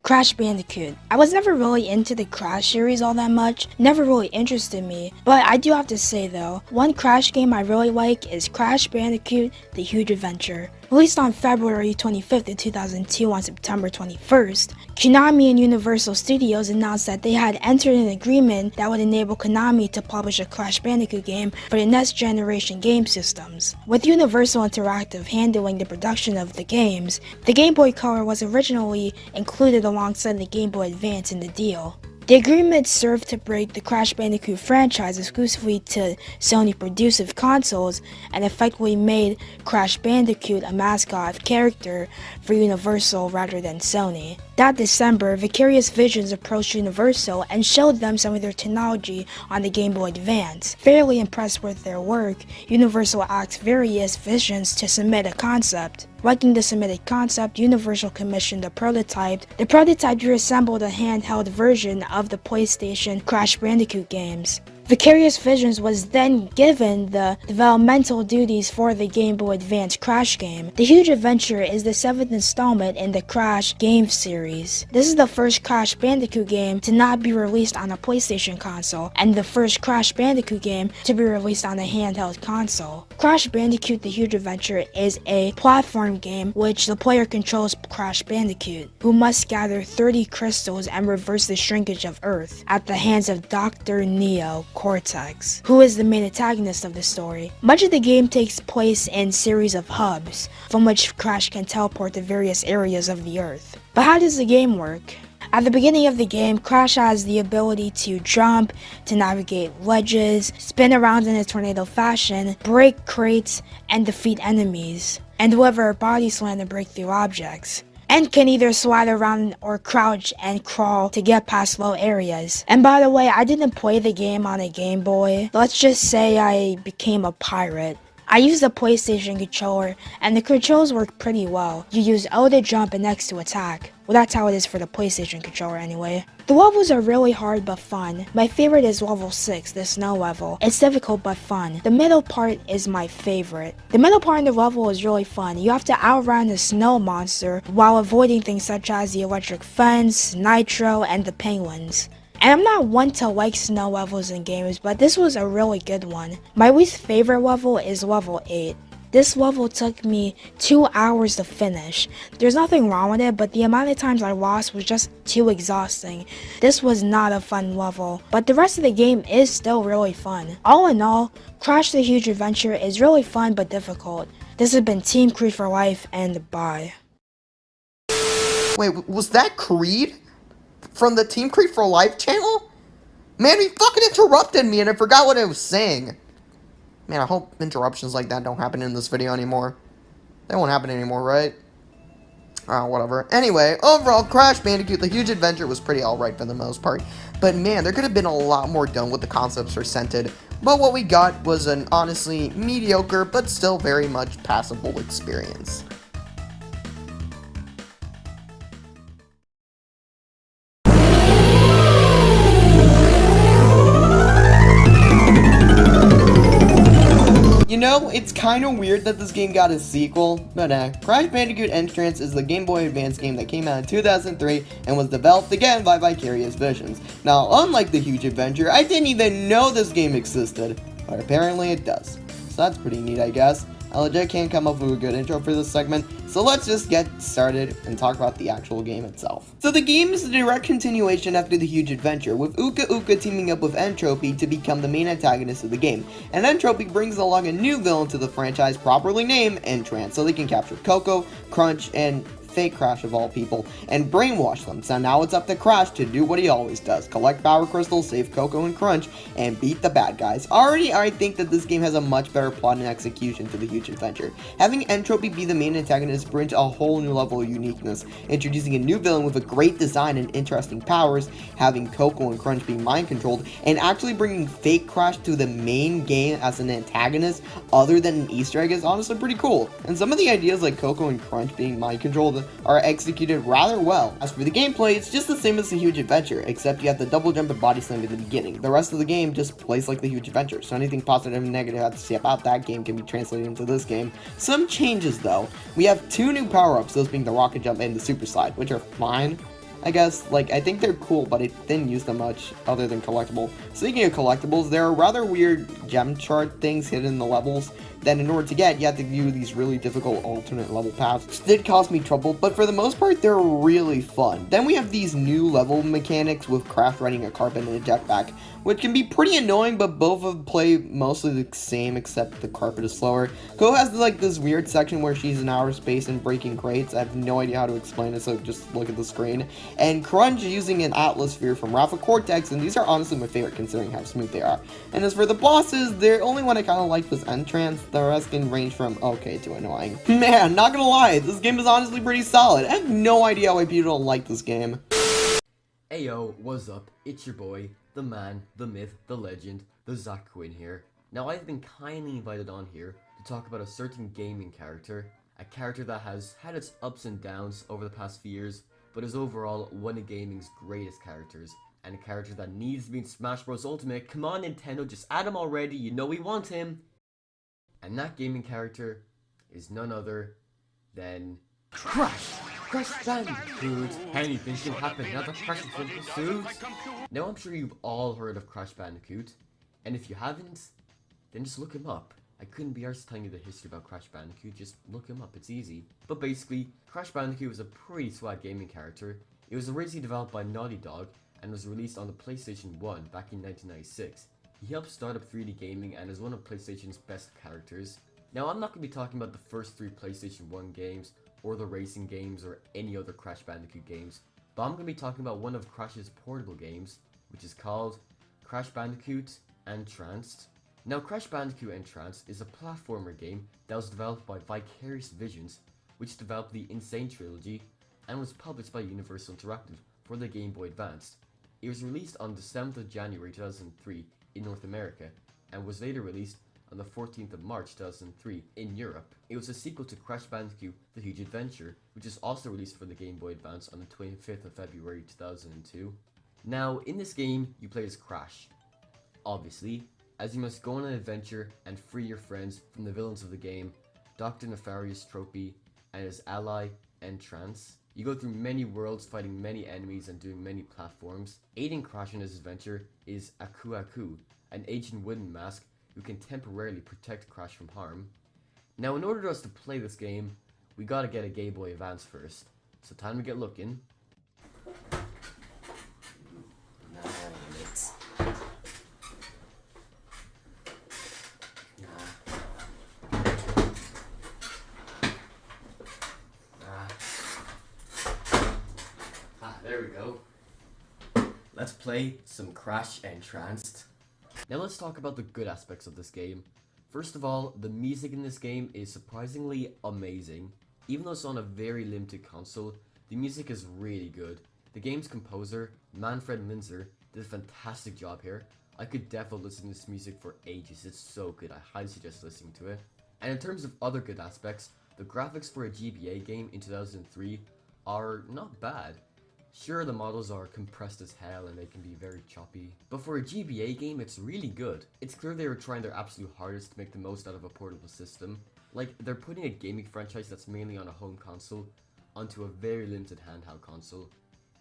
[SPEAKER 2] Crash Bandicoot. I was never really into the Crash series all that much, never really interested me, but I do have to say though, one Crash game I really like is Crash Bandicoot The Huge Adventure. Released on February 25th of 2002 on September 21st, Konami and Universal Studios announced that they had entered an agreement that would enable Konami to publish a Crash Bandicoot game for the next generation game systems. With Universal Interactive handling the production of the games, the Game Boy Color was originally included alongside the Game Boy Advance in the deal. The agreement served to break the Crash Bandicoot franchise exclusively to Sony-produced consoles and effectively made Crash Bandicoot a mascot character for Universal rather than Sony. That December, Vicarious Visions approached Universal and showed them some of their technology on the Game Boy Advance. Fairly impressed with their work, Universal asked Vicarious Visions to submit a concept. Liking the submitted concept, Universal commissioned a prototype. The prototype reassembled a handheld version of the PlayStation Crash Bandicoot games. Vicarious Visions was then given the developmental duties for the Game Boy Advance Crash game. The Huge Adventure is the 7th installment in the Crash game series. This is the first Crash Bandicoot game to not be released on a PlayStation console, and the first Crash Bandicoot game to be released on a handheld console. Crash Bandicoot The Huge Adventure is a platform game which the player controls Crash Bandicoot, who must gather 30 crystals and reverse the shrinkage of Earth at the hands of Dr. Neo Cortex, who is the main antagonist of the story. Much of the game takes place in series of hubs, from which Crash can teleport to various areas of the Earth. But how does the game work? At the beginning of the game, Crash has the ability to jump, to navigate ledges, spin around in a tornado fashion, break crates, and defeat enemies, and deliver body slam to break through objects, and can either slide around or crouch and crawl to get past low areas. And by the way, I didn't play the game on a Game Boy. Let's just say I became a pirate. I used a PlayStation controller, and the controls work pretty well. You use O to jump and X to attack. Well, that's how it is for the PlayStation controller anyway. The levels are really hard but fun. My favorite is level 6, the snow level. It's difficult but fun. The middle part is my favorite. The middle part of the level is really fun. You have to outrun the snow monster while avoiding things such as the electric fence, Nitro, and the penguins. And I'm not one to like snow levels in games, but this was a really good one. My least favorite level is level 8. This level took me 2 hours to finish. There's nothing wrong with it, but the amount of times I lost was just too exhausting. This was not a fun level, but the rest of the game is still really fun. All in all, Crash the Huge Adventure is really fun but difficult. This has been Team Creed for Life, and bye.
[SPEAKER 1] Wait, was that Creed? from the Team Creep for Life channel? Man, he fucking interrupted me and I forgot what I was saying. Man, I hope interruptions like that don't happen in this video anymore. They won't happen anymore, right? Whatever. Anyway, overall, Crash Bandicoot The Huge Adventure was pretty alright for the most part. But man, there could have been a lot more done with the concepts presented. But what we got was an honestly mediocre, but still very much passable experience. You know, it's kind of weird that this game got a sequel, but Crash Bandicoot Tranced is the Game Boy Advance game that came out in 2003 and was developed again by Vicarious Visions. Now, unlike The Huge Adventure, I didn't even know this game existed, but apparently it does. So that's pretty neat, I guess. I legit can't come up with a good intro for this segment, so let's just get started and talk about the actual game itself. So the game is a direct continuation after The Huge Adventure, with Uka Uka teaming up with Entropy to become the main antagonist of the game, and Entropy brings along a new villain to the franchise properly named Entrance, so they can capture Coco, Crunch, and fake Crash of all people, and brainwash them. So now it's up to Crash to do what he always does, collect power crystals, save Coco and Crunch, and beat the bad guys. Already, I think that this game has a much better plot and execution to The Huge Adventure. Having Entropy be the main antagonist brings a whole new level of uniqueness, introducing a new villain with a great design and interesting powers, having Coco and Crunch being mind controlled, and actually bringing fake Crash to the main game as an antagonist other than an Easter egg is honestly pretty cool. And some of the ideas like Coco and Crunch being mind controlled are executed rather well. As for the gameplay, it's just the same as The Huge Adventure, except you have the double jump and body slam at the beginning. The rest of the game just plays like The Huge Adventure, so anything positive and negative I have to say about that game can be translated into this game. Some changes though. We have two new power-ups, those being the rocket jump and the super slide, which are fine, I guess. Like, I think they're cool, but I didn't use them much other than collectible. Speaking of collectibles, there are rather weird gem chart things hidden in the levels that in order to get, you have to do these really difficult alternate level paths, which did cause me trouble, but for the most part, they're really fun. Then we have these new level mechanics with Crash riding a carpet and a jetpack, which can be pretty annoying, but both of them play mostly the same, except the carpet is slower. Ko has like this weird section where she's in outer space and breaking crates. I have no idea how to explain it, so just look at the screen. And Crunch using an Atlas Sphere from Rafa Cortex, and these are honestly my favorite considering how smooth they are. And as for the bosses, the only one I kind of liked was Entrance. The rest can range from okay to annoying. Man, not gonna lie, this game is honestly pretty solid. I have no idea why people don't like this game.
[SPEAKER 3] Ayo, what's up? It's your boy, the man, the myth, the legend, the ZacQuinn here. Now I've been kindly invited on here to talk about a certain gaming character, a character that has had its ups and downs over the past few years, but is overall one of gaming's greatest characters, and a character that needs to be in Smash Bros. Ultimate. Come on Nintendo, just add him already, you know we want him! And that gaming character is none other than Crash Bandicoot. Anything can happen now that Crash is in pursuit. Now I'm sure you've all heard of Crash Bandicoot, and if you haven't, then just look him up. I couldn't be arsed telling you the history about Crash Bandicoot, just look him up, it's easy. But basically, Crash Bandicoot was a pretty swag gaming character. It was originally developed by Naughty Dog and was released on the PlayStation 1 back in 1996. He helped start up 3D gaming and is one of PlayStation's best characters. Now I'm not going to be talking about the first 3 PlayStation 1 games, or the racing games, or any other Crash Bandicoot games, but I'm going to be talking about one of Crash's portable games, which is called Crash Bandicoot Tranced. Now Crash Bandicoot Tranced is a platformer game that was developed by Vicarious Visions, which developed the Insane Trilogy, and was published by Universal Interactive for the Game Boy Advance. It was released on the 7th of January 2003 in North America, and was later released on the 14th of March 2003 in Europe. It was a sequel to Crash Bandicoot The Huge Adventure, which is also released for the Game Boy Advance on the 25th of February 2002. Now, in this game, you play as Crash, obviously, as you must go on an adventure and free your friends from the villains of the game, Dr. Nefarious Tropy and his ally, Entrance. You go through many worlds, fighting many enemies and doing many platforms. Aiding Crash in his adventure is Aku Aku, an ancient wooden mask who can temporarily protect Crash from harm. Now in order for us to play this game, we gotta get a Game Boy Advance first. So time to get looking. There we go. play some Crash and Tranced. Now let's talk about the good aspects of this game. First of all, the music in this game is surprisingly amazing. Even though it's on a very limited console, the music is really good. The game's composer, Manfred Minzer, did a fantastic job here. I could definitely listen to this music for ages, it's so good, I highly suggest listening to it. And in terms of other good aspects, the graphics for a GBA game in 2003 are not bad. Sure, the models are compressed as hell and they can be very choppy, but for a GBA game it's really good. It's clear they were trying their absolute hardest to make the most out of a portable system. Like, they're putting a gaming franchise that's mainly on a home console onto a very limited handheld console.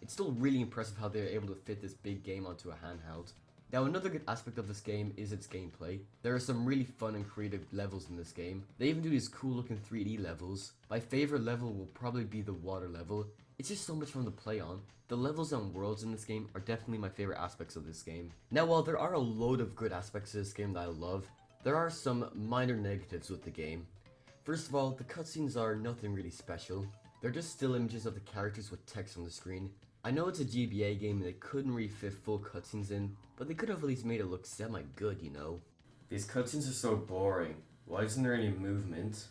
[SPEAKER 3] It's still really impressive how they're able to fit this big game onto a handheld. Now, another good aspect of this game is its gameplay. There are some really fun and creative levels in this game. They even do these cool looking 3D levels. My favorite level will probably be the water level. It's just so much fun to play on. The levels and worlds in this game are definitely my favorite aspects of this game. Now, while there are a load of good aspects to this game that I love, there are some minor negatives with the game. First of all, the cutscenes are nothing really special. They're just still images of the characters with text on the screen. I know it's a GBA game and they couldn't really fit full cutscenes in, but they could have at least made it look semi-good, you know? These cutscenes are so boring. Why isn't there any movement?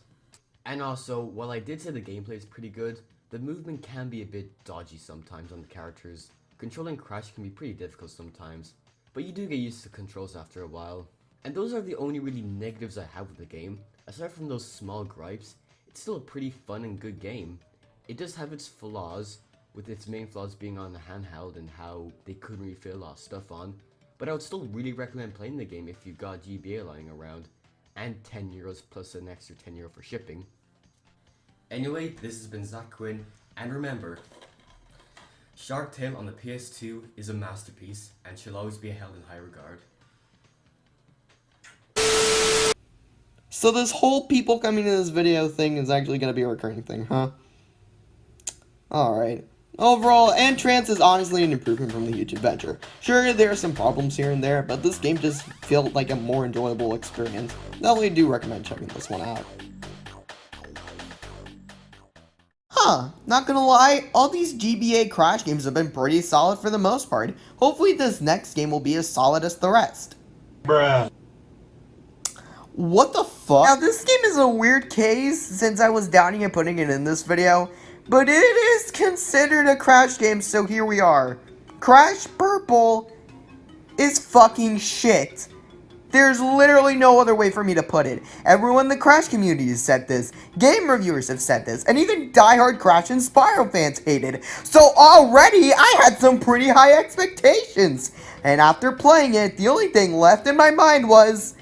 [SPEAKER 3] And also, while I did say the gameplay is pretty good, the movement can be a bit dodgy sometimes on the characters. Controlling Crash can be pretty difficult sometimes, but you do get used to the controls after a while. And those are the only really negatives I have with the game. Aside from those small gripes, it's still a pretty fun and good game. It does have its flaws, with its main flaws being on the handheld and how they couldn't really fit a lot of stuff on, but I would still really recommend playing the game if you've got GBA lying around, and €10 plus an extra €10 for shipping. Anyway, this has been ZacQuinn, and remember, Shark Tale on the PS2 is a masterpiece, and shall always be held in high regard.
[SPEAKER 1] So this whole people coming to this video thing is actually going to be a recurring thing, huh? Alright. Overall, and Tranced is honestly an improvement from the huge adventure. Sure, there are some problems here and there, but this game just felt like a more enjoyable experience. Definitely do recommend checking this one out. Not gonna lie, all these GBA Crash games have been pretty solid for the most part. Hopefully this next game will be as solid as the rest.
[SPEAKER 4] Bruh.
[SPEAKER 1] What the fuck? Now this game is a weird case since I was doubting and putting it in this video, but it is considered a Crash game, so here we are. Crash Purple is fucking shit. There's literally no other way for me to put it. Everyone in the Crash community has said this, game reviewers have said this, and even diehard Crash and Spyro fans hate it. So already, I had some pretty high expectations. And after playing it, the only thing left in my mind was,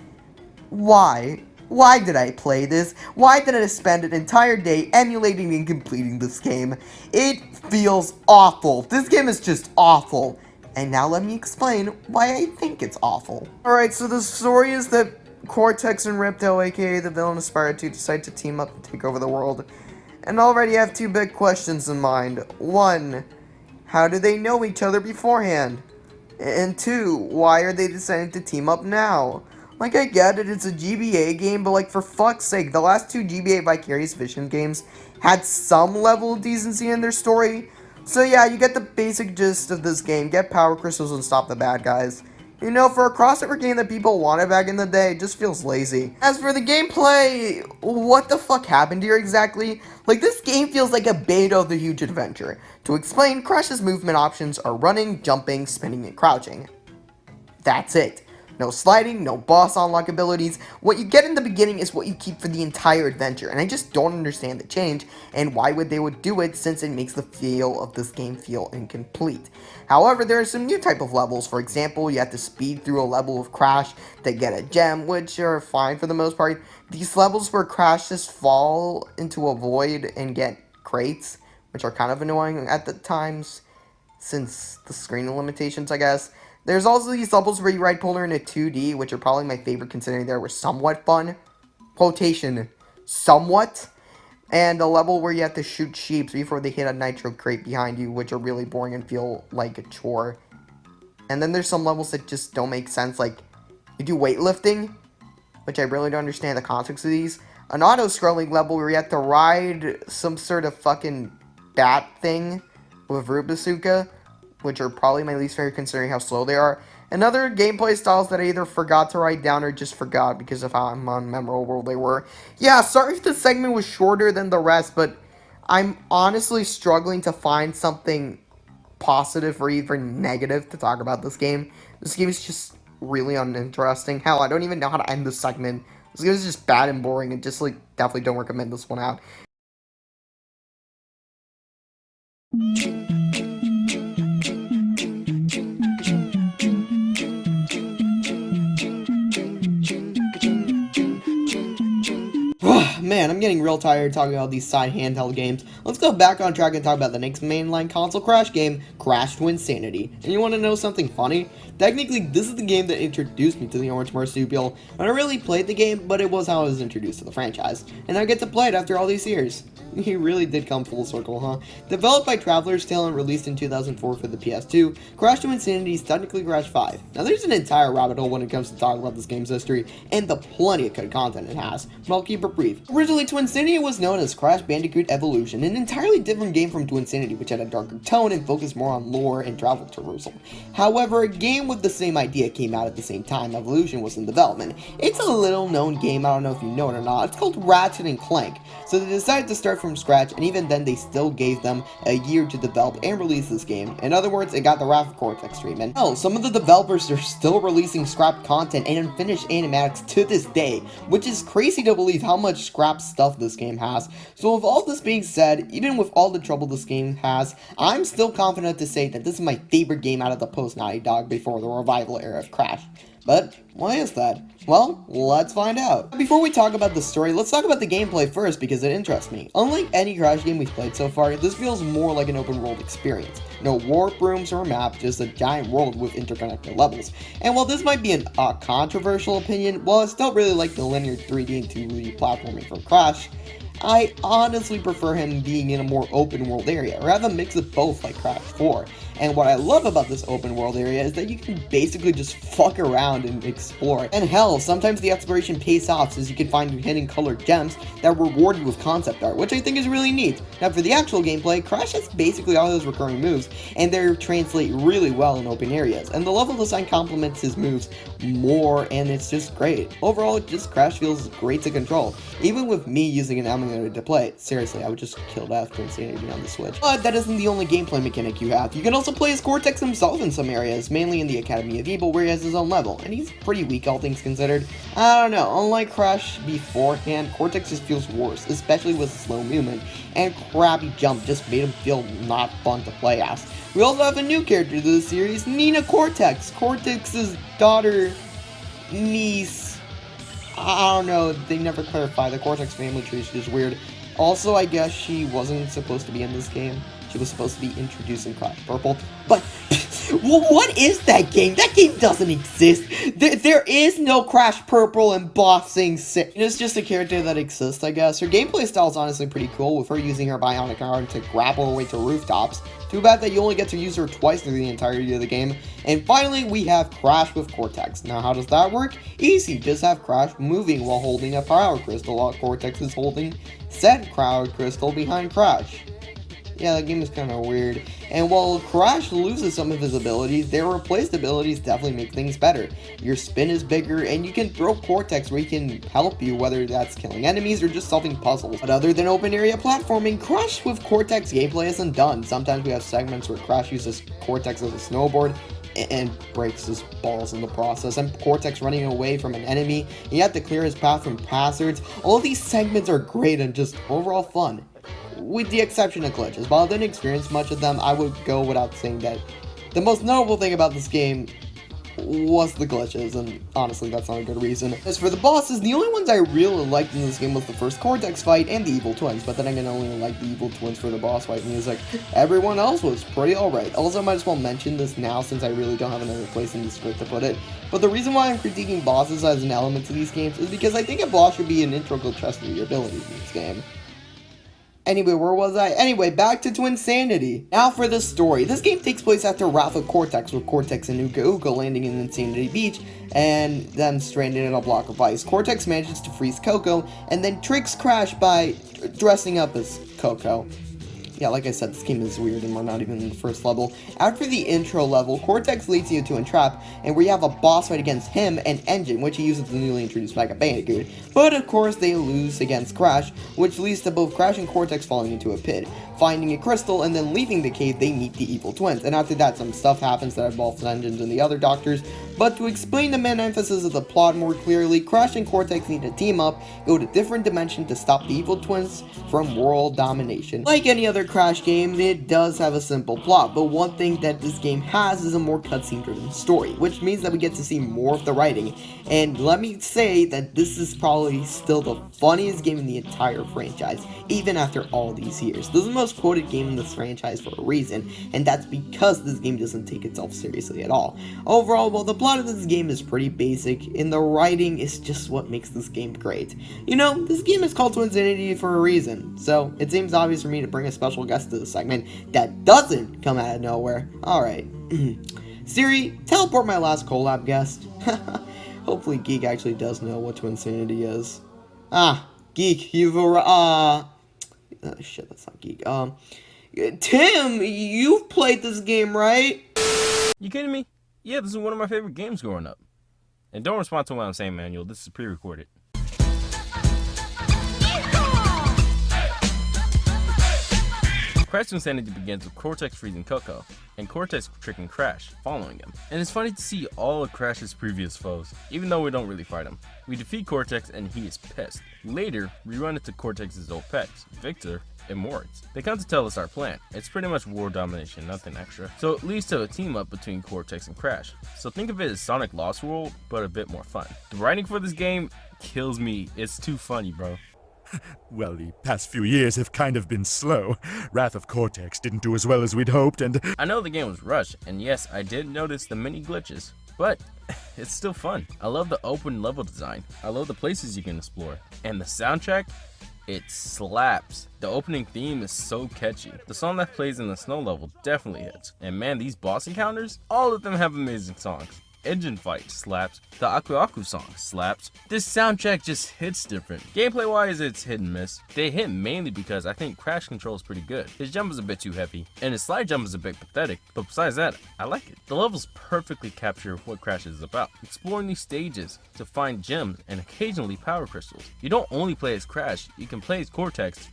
[SPEAKER 1] why? Why did I play this? Why did I spend an entire day emulating and completing this game? It feels awful. This game is just awful. And now let me explain why I think it's awful. Alright, so the story is that Cortex and Ripto, aka the villain of Spyro 2, decide to team up and take over the world. And already I have two big questions in mind. One, how do they know each other beforehand? And two, why are they deciding to team up now? Like, I get it, it's a GBA game, but like, for fuck's sake, the last two GBA Vicarious Vision games had some level of decency in their story. So yeah, you get the basic gist of this game. Get power crystals and stop the bad guys. You know, for a crossover game that people wanted back in the day, it just feels lazy. As for the gameplay, what the fuck happened here exactly? Like, this game feels like a beta of the huge adventure. To explain, Crash's movement options are running, jumping, spinning, and crouching. That's it. No sliding, no boss unlock abilities. What you get in the beginning is what you keep for the entire adventure, and I just don't understand the change, and why would they would do it since it makes the feel of this game feel incomplete. However, there are some new type of levels. For example, you have to speed through a level of Crash to get a gem, which are fine for the most part. These levels where Crash just fall into a void and get crates, which are kind of annoying at the times, since the screen limitations, I guess. There's also these levels where you ride Polar in a 2D, which are probably my favorite considering they were somewhat fun. Quotation, somewhat. And a level where you have to shoot sheep before they hit a Nitro crate behind you, which are really boring and feel like a chore. And then there's some levels that just don't make sense, like you do weightlifting, which I really don't understand the context of these. An auto-scrolling level where you have to ride some sort of fucking bat thing with Rubasuka, which are probably my least favorite considering how slow they are, and other gameplay styles that I either forgot to write down or just forgot because of how unmemorable they were. Yeah, sorry if this segment was shorter than the rest, but I'm honestly struggling to find something positive or even negative to talk about this game. This game is just really uninteresting. Hell, I don't even know how to end this segment. This game is just bad and boring, and just, like, definitely don't recommend this one out. Man, I'm getting real tired talking about these side handheld games. Let's go back on track and talk about the next mainline console Crash game, Crash Twinsanity. And you want to know something funny? Technically, this is the game that introduced me to the orange marsupial. I don't really played the game, but it was how I was introduced to the franchise. And I get to play it after all these years. He really did come full circle, huh? Developed by Traveler's Tale and released in 2004 for the PS2, Crash Twinsanity is technically Crash 5. Now there's an entire rabbit hole when it comes to talking about this game's history, and the plenty of good content it has, but I'll keep it brief. Originally, Twinsanity was known as Crash Bandicoot Evolution, an entirely different game from Twinsanity, which had a darker tone and focused more on lore and travel traversal. However, a game with the same idea came out at the same time Evolution was in development. It's a little known game, I don't know if you know it or not. It's called Ratchet and Clank. So they decided to start from scratch, and even then they still gave them a year to develop and release this game. In other words, it got the Wrath of Cortex treatment. Hell, some of the developers are still releasing scrapped content and unfinished animatics to this day, which is crazy to believe how much scrap stuff this game has. So with all this being said, even with all the trouble this game has, I'm still confident to say that this is my favorite game out of the post-Naughty Dog before the revival era of Crash. But why is that? Well, let's find out. Before we talk about the story, let's talk about the gameplay first because it interests me. Unlike any Crash game we've played so far, this feels more like an open world experience. No warp rooms or map, just a giant world with interconnected levels. And while this might be a controversial opinion, well, I still really like the linear 3D and 2D platforming from Crash. I honestly prefer him being in a more open world area, or have a mix of both like Crash 4. And what I love about this open world area is that you can basically just fuck around and explore. And hell, sometimes the exploration pays off as you can find hidden colored gems that are rewarded with concept art, which I think is really neat. Now for the actual gameplay, Crash has basically all those recurring moves, and they translate really well in open areas. And the level design complements his moves more, and it's just great. Overall, just Crash feels great to control, even with me using an emulator to play it. Seriously, I would just kill that Twinsanity on the Switch. But that isn't the only gameplay mechanic you have. You can also play as Cortex himself in some areas, mainly in the Academy of Evil where he has his own level, and he's pretty weak all things considered. I don't know, unlike Crash beforehand, Cortex just feels worse, especially with slow movement, and crappy jump just made him feel not fun to play as. We also have a new character to the series, Nina Cortex, Cortex's daughter, niece. I don't know, they never clarify. The Cortex family tree is just weird. Also, I guess she wasn't supposed to be in this game. She was supposed to be introduced in Crash Purple. But, what is that game? That game doesn't exist. There is no Crash Purple and Boss Sing 6. It's just a character that exists, I guess. Her gameplay style is honestly pretty cool, with her using her bionic arm to grapple her way to rooftops. Too bad that you only get to use her twice through the entirety of the game. And finally, we have Crash with Cortex. Now, how does that work? Easy, just have Crash moving while holding a power crystal while Cortex is holding said power crystal behind Crash. Yeah, that game is kind of weird. And while Crash loses some of his abilities, their replaced abilities definitely make things better. Your spin is bigger, and you can throw Cortex where he can help you, whether that's killing enemies or just solving puzzles. But other than open area platforming, Crash with Cortex gameplay isn't done. Sometimes we have segments where Crash uses Cortex as a snowboard and breaks his balls in the process, and Cortex running away from an enemy. You have to clear his path from hazards. All these segments are great and just overall fun, with the exception of glitches. While I didn't experience much of them, I would go without saying that the most notable thing about this game was the glitches, and honestly that's not a good reason. As for the bosses, the only ones I really liked in this game was the first Cortex fight and the Evil Twins, but then again I only like the Evil Twins for the boss fight music. Everyone else was pretty alright. Also, I might as well mention this now since I really don't have another place in the script to put it, but the reason why I'm critiquing bosses as an element to these games is because I think a boss should be an integral test of your abilities in this game. Anyway, where was I? Anyway, back to Twinsanity. Now for the story. This game takes place after Wrath of Cortex, with Cortex and Uka Uka landing in Insanity Beach and then stranded in a block of ice. Cortex manages to freeze Coco and then tricks Crash by dressing up as Coco. Yeah, like I said, this game is weird and we're not even in the first level. After the intro level, Cortex leads you to Entrap, and we have a boss fight against him and Engine, which he uses the newly introduced Mega Bandicoot. But of course, they lose against Crash, which leads to both Crash and Cortex falling into a pit. Finding a crystal and then leaving the cave, they meet the evil twins. And after that, some stuff happens that involves Engines and the other doctors. But to explain the main emphasis of the plot more clearly, Crash and Cortex need to team up, go to different dimensions to stop the evil twins from world domination. Like any other Crash game, it does have a simple plot, but one thing that this game has is a more cutscene driven story, which means that we get to see more of the writing. And let me say that this is probably still the funniest game in the entire franchise, even after all these years. This is the most quoted game in this franchise for a reason, and that's because this game doesn't take itself seriously at all. Overall, while the plot of this game is pretty basic, and the writing is just what makes this game great. You know, this game is called Twinsanity for a reason, so it seems obvious for me to bring a special guest to the segment that doesn't come out of nowhere. Alright. Siri, teleport my last collab guest. Hopefully Geek actually does know what Twinsanity is. Geek, you've shit, that's not Geek. Tim, you've played this game, right?
[SPEAKER 4] You kidding me? Yeah, this is one of my favorite games growing up. And don't respond to what I'm saying, Manuel. This is pre-recorded. Crash Twinsanity begins with Cortex freezing Coco, and Cortex tricking Crash, following him. And it's funny to see all of Crash's previous foes, even though we don't really fight him. We defeat Cortex and he is pissed. Later, we run into Cortex's old pets, Victor and Moritz. They come to tell us our plan. It's pretty much world domination, nothing extra. So it leads to a team up between Cortex and Crash. So think of it as Sonic Lost World, but a bit more fun. The writing for this game kills me. It's too funny, bro.
[SPEAKER 5] Well, the past few years have kind of been slow. Wrath of Cortex didn't do as well as we'd hoped, and
[SPEAKER 4] I know the game was rushed, and yes, I did notice the many glitches, but it's still fun. I love the open level design. I love the places you can explore. And the soundtrack, it slaps. The opening theme is so catchy. The song that plays in the snow level definitely hits. And man, these boss encounters, all of them have amazing songs. Engine Fight slaps. The Aku Aku song slaps. This soundtrack just hits different. Gameplay wise, it's hit and miss. They hit mainly because I think Crash controls pretty good. His jump is a bit too heavy, and his slide jump is a bit pathetic, but besides that, I like it. The levels perfectly capture what Crash is about. Exploring these stages to find gems and occasionally power crystals. You don't only play as Crash, you can play as Cortex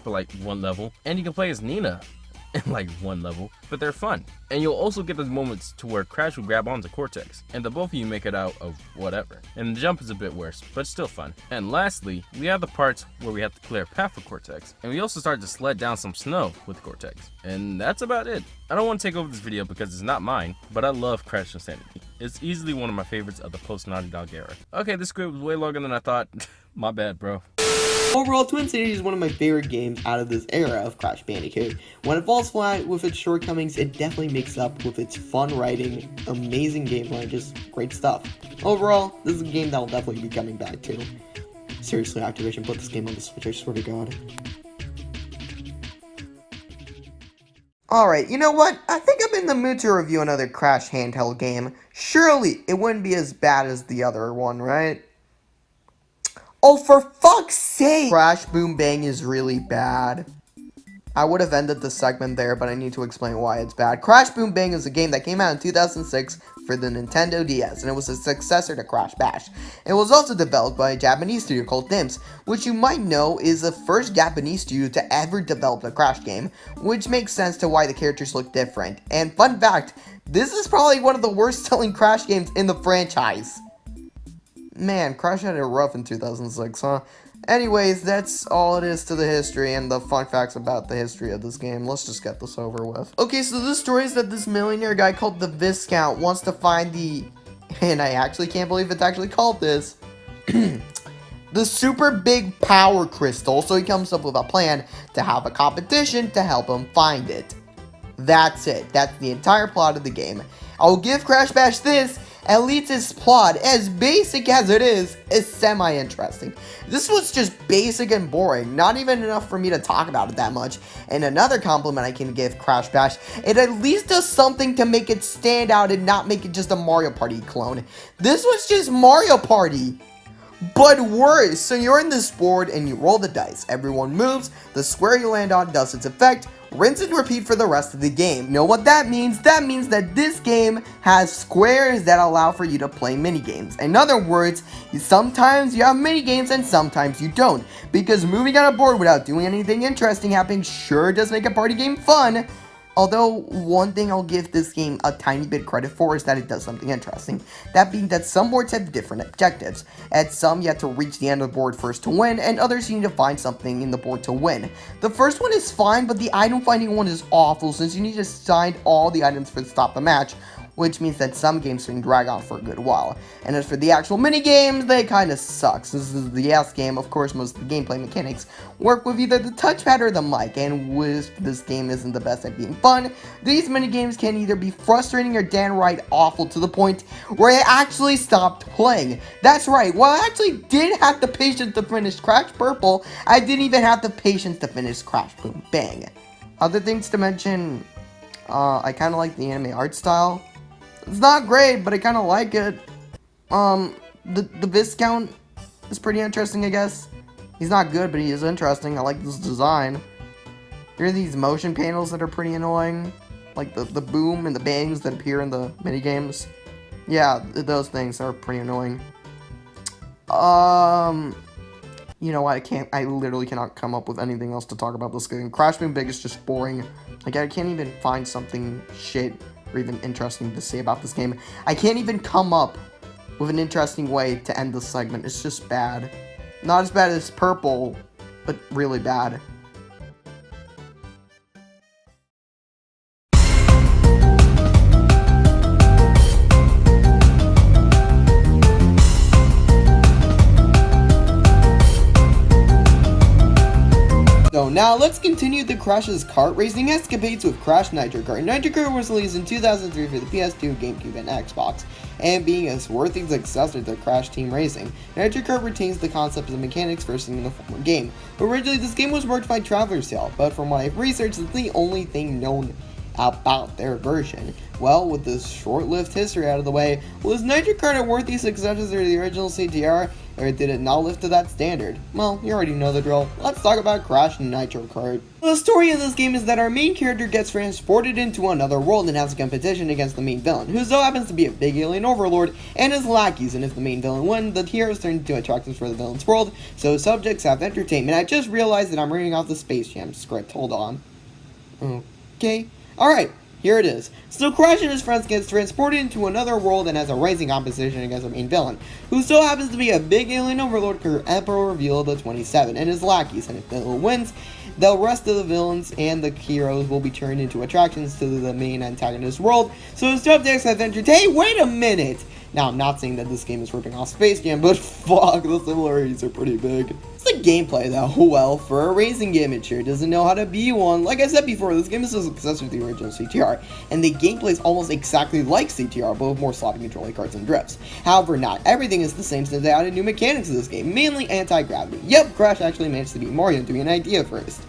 [SPEAKER 4] for like one level, and you can play as Nina in like one level, but they're fun. And you'll also get those moments to where Crash will grab onto Cortex, and the both of you make it out of whatever. And the jump is a bit worse, but still fun. And lastly, we have the parts where we have to clear a path for Cortex, and we also start to sled down some snow with Cortex. And that's about it. I don't want to take over this video because it's not mine, but I love Crash Twinsanity. It's easily one of my favorites of the post Naughty Dog era. Okay, this script was way longer than I thought. My bad, bro.
[SPEAKER 1] Overall, Twinsanity is one of my favorite games out of this era of Crash Bandicoot. When it falls flat with its shortcomings, it definitely makes up with its fun writing, amazing gameplay, just great stuff. Overall, this is a game that I'll definitely be coming back to. Seriously, Activision, put this game on the Switch, I swear to God. Alright, you know what? I think I'm in the mood to review another Crash handheld game. Surely, it wouldn't be as bad as the other one, right? Oh, for fuck's sake! Crash Boom Bang is really bad. I would have ended the segment there, but I need to explain why it's bad. Crash Boom Bang is a game that came out in 2006 for the Nintendo DS, and it was a successor to Crash Bash. It was also developed by a Japanese studio called DIMS, which you might know is the first Japanese studio to ever develop a Crash game, which makes sense to why the characters look different. And fun fact, this is probably one of the worst selling Crash games in the franchise. Man, Crash had it rough in 2006, huh? Anyways, that's all it is to the history and the fun facts about the history of this game. Let's just get this over with. Okay, so the story is that this millionaire guy called the Viscount wants to find the... And I actually can't believe it's actually called this. The super big power crystal, so he comes up with a plan to have a competition to help him find it. That's it. That's the entire plot of the game. I'll give Crash Bash this. At least its plot, as basic as it is semi-interesting. This was just basic and boring, not even enough for me to talk about it that much. And another compliment I can give Crash Bash, it at least does something to make it stand out and not make it just a Mario Party clone. This was just Mario Party, but worse. So you're in this board and you roll the dice. Everyone moves, the square you land on does its effect, Rinse and repeat for the rest of the game. Know what that means? That means that this game has squares that allow for you to play minigames. In other words, sometimes you have minigames and sometimes you don't. Because moving on a board without doing anything interesting happening sure does make a party game fun. Although, one thing I'll give this game a tiny bit credit for is that it does something interesting. That being that some boards have different objectives. At some, you have to reach the end of the board first to win, and others you need to find something in the board to win. The first one is fine, but the item finding one is awful since you need to find all the items for to stop the match, which means that some games can drag on for a good while. And as for the actual mini-games, they kinda suck. Since this is the S game, of course most of the gameplay mechanics work with either the touchpad or the mic, and with this game isn't the best at being fun, these mini-games can either be frustrating or downright awful to the point where I actually stopped playing. That's right, while I actually did have the patience to finish Crash Purple, I didn't even have the patience to finish Crash Boom Bang. Other things to mention, I kinda like the anime art style. It's not great, but I kind of like it. The Viscount is pretty interesting, I guess. He's not good, but he is interesting. I like this design. There are these motion panels that are pretty annoying. Like the boom and the bangs that appear in the minigames. Yeah, those things are pretty annoying. You know what, I literally cannot come up with anything else to talk about this game. Crash Boom Big is just boring. Like, I can't even find something shit or even interesting to say about this game. I can't even come up with an interesting way to end this segment. It's just bad. Not as bad as Purple, but really bad. So now let's continue the Crash's kart racing escapades with Crash Nitro Kart. Nitro Kart was released in 2003 for the PS2, GameCube, and Xbox, and being a worthy successor to Crash Team Racing, Nitro Kart retains the concepts and mechanics first in the former game. Originally, this game was worked by Traveler's Tale, but from what I've researched, it's the only thing known about their version. Well, with this short-lived history out of the way, was Nitro Kart a worthy successor to the original CTR, or did it not live to that standard? Well, you already know the drill. Let's talk about Crash Nitro Kart. The story of this game is that our main character gets transported into another world and has a competition against the main villain, who so happens to be a big alien overlord and his lackeys, and if the main villain wins, the heroes turn into attractions for the villain's world, so subjects have entertainment. I just realized that I'm reading off the Space Jam script. Hold on. Okay. Alright, here it is. So Crash and his friends gets transported into another world and has a racing competition against the main villain, who so happens to be a big alien overlord called Emperor Reveal the 27 and his lackeys, and if the villain wins, the rest of the villains and the heroes will be turned into attractions to the main antagonist world, so subjects have entertained. Hey, wait a minute! Now, I'm not saying that this game is ripping off Space Jam, but fuck, the similarities are pretty big. It's the gameplay though. Well, for a racing game, it sure doesn't know how to be one. Like I said before, this game is a successor to the original CTR, and the gameplay is almost exactly like CTR, but with more sloppy controlling carts and drifts. However, not everything is the same since they added new mechanics to this game, mainly anti-gravity. Yep, Crash actually managed to beat Mario doing an idea first.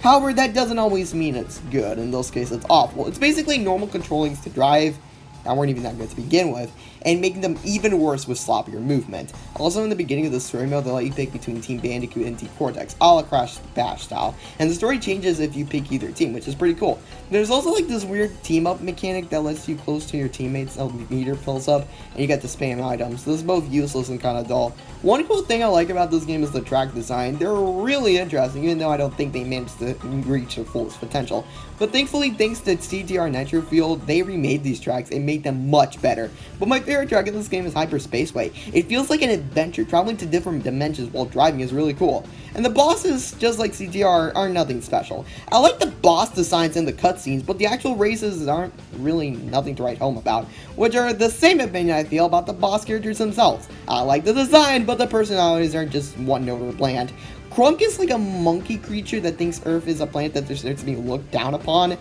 [SPEAKER 1] However, that doesn't always mean it's good. In those cases, it's awful. It's basically normal controllings to drive that weren't even that good to begin with, and making them even worse with sloppier movement. Also, in the beginning of the story mode, they let you pick between Team Bandicoot and Team Cortex, a la Crash Bash style, and the story changes if you pick either team, which is pretty cool. There's also like this weird team-up mechanic that lets you close to your teammates until the meter fills up, and you get to spam items. This is both useless and kind of dull. One cool thing I like about this game is the track design. They're really interesting, even though I don't think they managed to reach their fullest potential. But thankfully, thanks to CTR Nitro Field, they remade these tracks and made them much better. But my favorite track in this game is Hyperspaceway. It feels like an adventure. Traveling to different dimensions while driving is really cool. And the bosses, just like CTR, are nothing special. I like the boss designs and the cutscenes, but the actual races aren't really nothing to write home about, which are the same opinion I feel about the boss characters themselves. I like the design, but the personalities aren't just one note or bland. Krunk is like a monkey creature that thinks Earth is a planet that deserves to be looked down upon.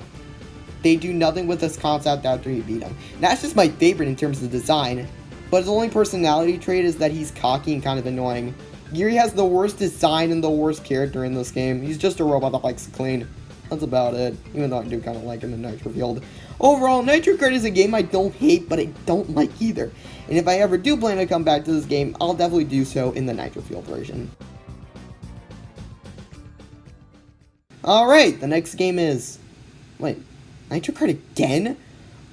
[SPEAKER 1] They do nothing with this concept after you beat him. That's just my favorite in terms of design, but his only personality trait is that he's cocky and kind of annoying. Geary has the worst design and the worst character in this game. He's just a robot that likes to clean. That's about it, even though I do kind of like him in Nitro Field. Overall, Nitro Kart is a game I don't hate, but I don't like either. And if I ever do plan to come back to this game, I'll definitely do so in the Nitro Field version. Alright, the next game is... Wait, Nitro Kart again?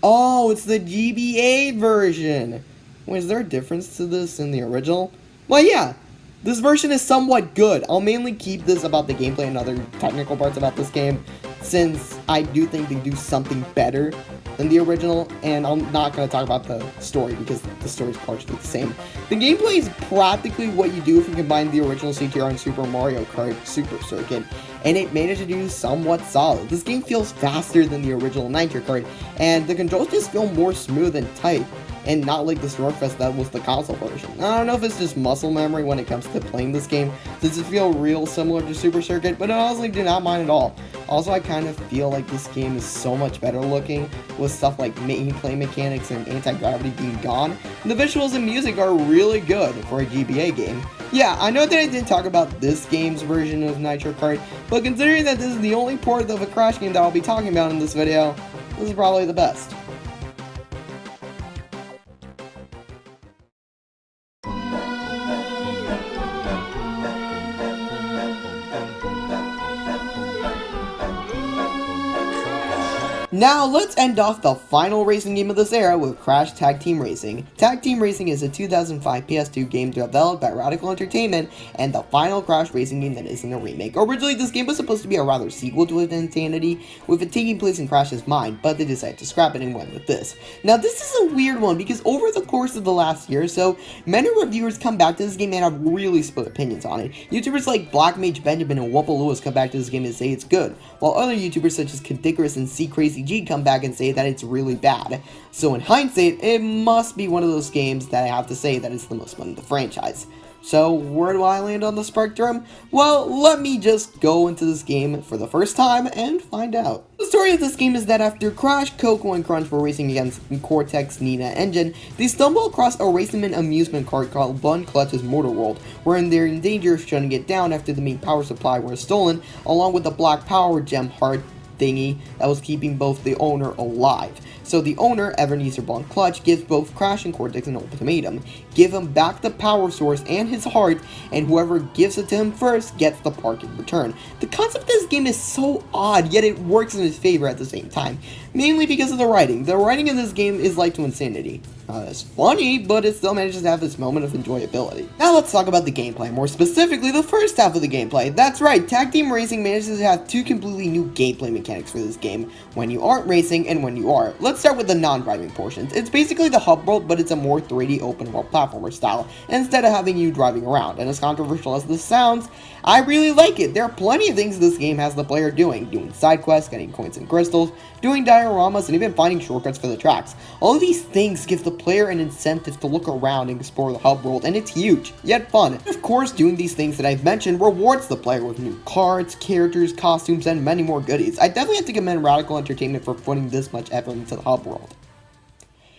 [SPEAKER 1] Oh, it's the GBA version! Wait, is there a difference to this in the original? Well, yeah, this version is somewhat good. I'll mainly keep this about the gameplay and other technical parts about this game, since I do think they do something better than the original, and I'm not going to talk about the story because the story is partially the same. The gameplay is practically what you do if you combine the original CTR and Super Mario Kart Super Circuit, and it managed to do somewhat solid. This game feels faster than the original Nitro Kart, and the controls just feel more smooth and tight, and not like the Stormfest that was the console version. I don't know if it's just muscle memory when it comes to playing this game. Does it feel real similar to Super Circuit? But I honestly do not mind at all. Also, I kind of feel like this game is so much better looking, with stuff like mainline mechanics and anti-gravity being gone. And the visuals and music are really good for a GBA game. Yeah, I know that I didn't talk about this game's version of Nitro Kart, but considering that this is the only port of a Crash game that I'll be talking about in this video, this is probably the best. Now, let's end off the final racing game of this era with Crash Tag Team Racing. Tag Team Racing is a 2005 PS2 game developed by Radical Entertainment and the final Crash racing game that isn't a remake. Originally, this game was supposed to be a rather sequel to Twinsanity, with it taking place in Crash's mind, but they decided to scrap it and went with this. Now, this is a weird one because over the course of the last year or so, many reviewers come back to this game and have really split opinions on it. YouTubers like Black Mage Benjamin and Wumpa Lewis come back to this game and say it's good, while other YouTubers such as Kadikarus and C Crazy G come back and say that it's really bad. So in hindsight, it must be one of those games that I have to say that it's the most fun in the franchise. So where do I land on the spectrum? Well, let me just go into this game for the first time and find out. The story of this game is that after Crash, Coco, and Crunch were racing against Cortex, Nina, Engine, they stumble across a racingman amusement cart called Bun Clutch's Motor World, wherein they're in danger of shutting it down after the main power supply was stolen, along with the black power gem heart thingy that was keeping both the owner alive. So the owner, Ebenezer Bon Clutch, gives both Crash and Cortex an ultimatum. Give him back the power source and his heart, and whoever gives it to him first gets the park in return. The concept of this game is so odd, yet it works in his favor at the same time. Mainly because of the writing. The writing in this game is like Twinsanity. It's funny, but it still manages to have this moment of enjoyability. Now let's talk about the gameplay, more specifically the first half of the gameplay. That's right, Tag Team Racing manages to have two completely new gameplay mechanics for this game, when you aren't racing and when you are. Let's start with the non-driving portions. It's basically the hub world, but it's a more 3D open world platformer style, instead of having you driving around. And as controversial as this sounds, I really like it. There are plenty of things this game has the player doing side quests, getting coins and crystals, doing dioramas, and even finding shortcuts for the tracks. All of these things give the player an incentive to look around and explore the hub world, and it's huge, yet fun. And of course, doing these things that I've mentioned rewards the player with new cards, characters, costumes, and many more goodies. I definitely have to commend Radical Entertainment for putting this much effort into the hub world.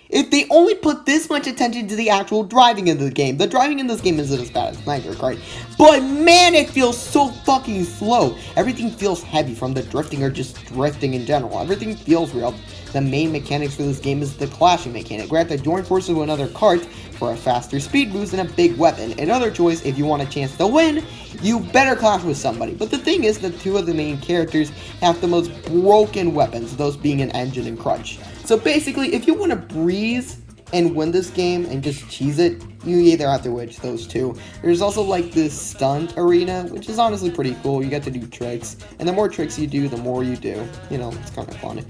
[SPEAKER 1] If they only put this much attention to the actual driving in the game. The driving in this game isn't as bad as Nitro Kart, but man, it feels so fucking slow. Everything feels heavy, from the drifting or just drifting in general. Everything feels real. The main mechanics for this game is the clashing mechanic, where you have to join forces with another kart for a faster speed boost and a big weapon. Another choice, if you want a chance to win, you better clash with somebody. But the thing is that two of the main characters have the most broken weapons, those being an Engine and Crunch. So basically, if you want to breeze and win this game and just cheese it, you either have to witch those two. There's also like this stunt arena, which is honestly pretty cool. You get to do tricks, and the more tricks you do, the more you do. You know, it's kind of fun.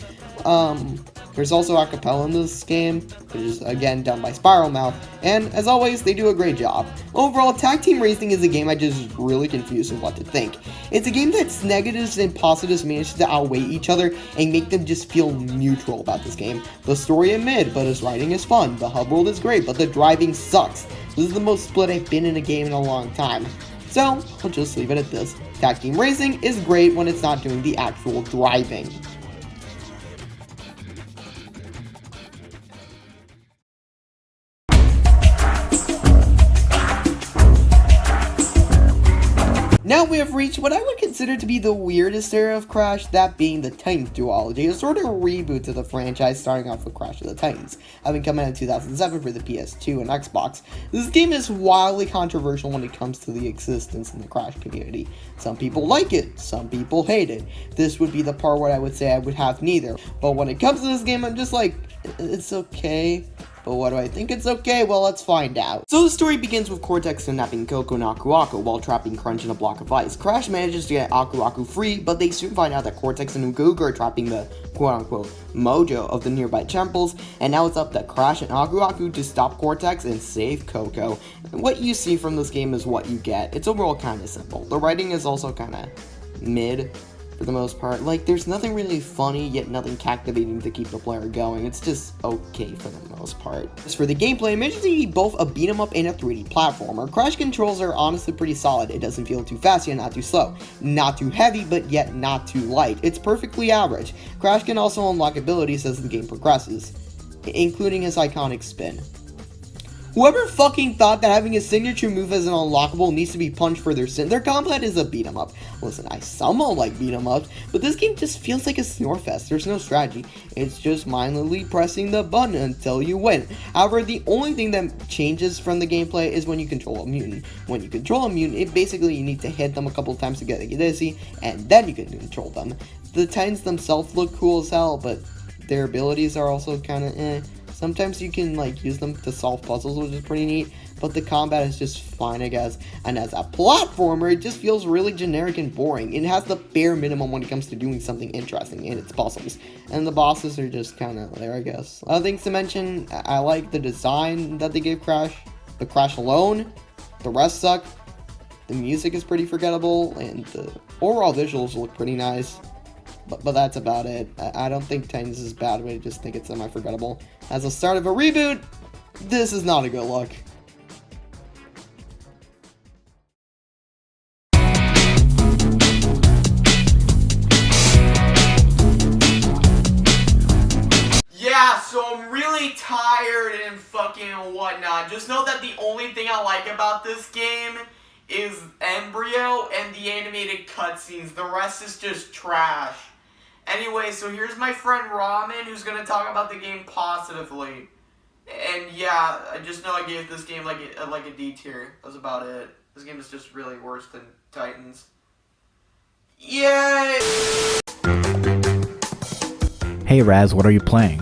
[SPEAKER 1] There's also acapella in this game, which is again done by Spiral Mouth, and as always, they do a great job. Overall, Tag Team Racing is a game I just really confused with what to think. It's a game that's negatives and positives manage to outweigh each other and make them just feel neutral about this game. The story is mid, but its writing is fun. The hub world is great, but the driving sucks. This is the most split I've been in a game in a long time. So, I'll just leave it at this. Tag Team Racing is great when it's not doing the actual driving. Now we have reached what I would consider to be the weirdest era of Crash, that being the Titans duology, a sort of reboot to the franchise starting off with Crash of the Titans, having come out in 2007 for the PS2 and Xbox. This game is wildly controversial when it comes to the existence in the Crash community. Some people like it, some people hate it. This would be the part where I would say I would have neither, but when it comes to this game, I'm just like, it's okay. But what do I think it's okay? Well, let's find out. So the story begins with Cortex kidnapping Coco and Aku Aku while trapping Crunch in a block of ice. Crash manages to get Aku Aku free, but they soon find out that Cortex and Uga Uga are trapping the quote-unquote mojo of the nearby temples, and now it's up to Crash and Aku Aku to stop Cortex and save Coco. And what you see from this game is what you get. It's overall kind of simple. The writing is also kind of mid, for the most part. Like, there's nothing really funny, yet nothing captivating to keep the player going. It's just okay for the most part. As for the gameplay, it manages to be both a beat 'em up and a 3D platformer. Crash controls are honestly pretty solid. It doesn't feel too fast yet not too slow. Not too heavy, but yet not too light. It's perfectly average. Crash can also unlock abilities as the game progresses, including his iconic spin. Whoever fucking thought that having a signature move as an unlockable needs to be punched for their sin. Their combat is a beat 'em up. Listen, I somewhat like beat 'em ups, but this game just feels like a snore fest. There's no strategy. It's just mindlessly pressing the button until you win. However, the only thing that changes from the gameplay is when you control a mutant. When you control a mutant, it basically you need to hit them a couple of times to get dizzy, and then you can control them. The Titans themselves look cool as hell, but their abilities are also kind of eh. Sometimes you can like use them to solve puzzles, which is pretty neat, but the combat is just fine, I guess. And as a platformer, it just feels really generic and boring. It has the bare minimum when it comes to doing something interesting in its puzzles. And the bosses are just kind of there, I guess. Other things to mention, I like the design that they gave Crash. The Crash alone, the rest suck. The music is pretty forgettable, and the overall visuals look pretty nice. But that's about it. I don't think Titans is bad, but I just think it's semi-forgettable. As a start of a reboot, this is not a good look. Yeah, so I'm really tired and fucking whatnot. Just know that the only thing I like about this game is Embryo and the animated cutscenes. The rest is just trash. Anyway, so here's my friend Ramen, who's going to talk about the game positively. And yeah, I just know I gave this game like a D tier. That's about it. This game is just really worse than Titans. Yay!
[SPEAKER 6] Hey Raz, what are you playing?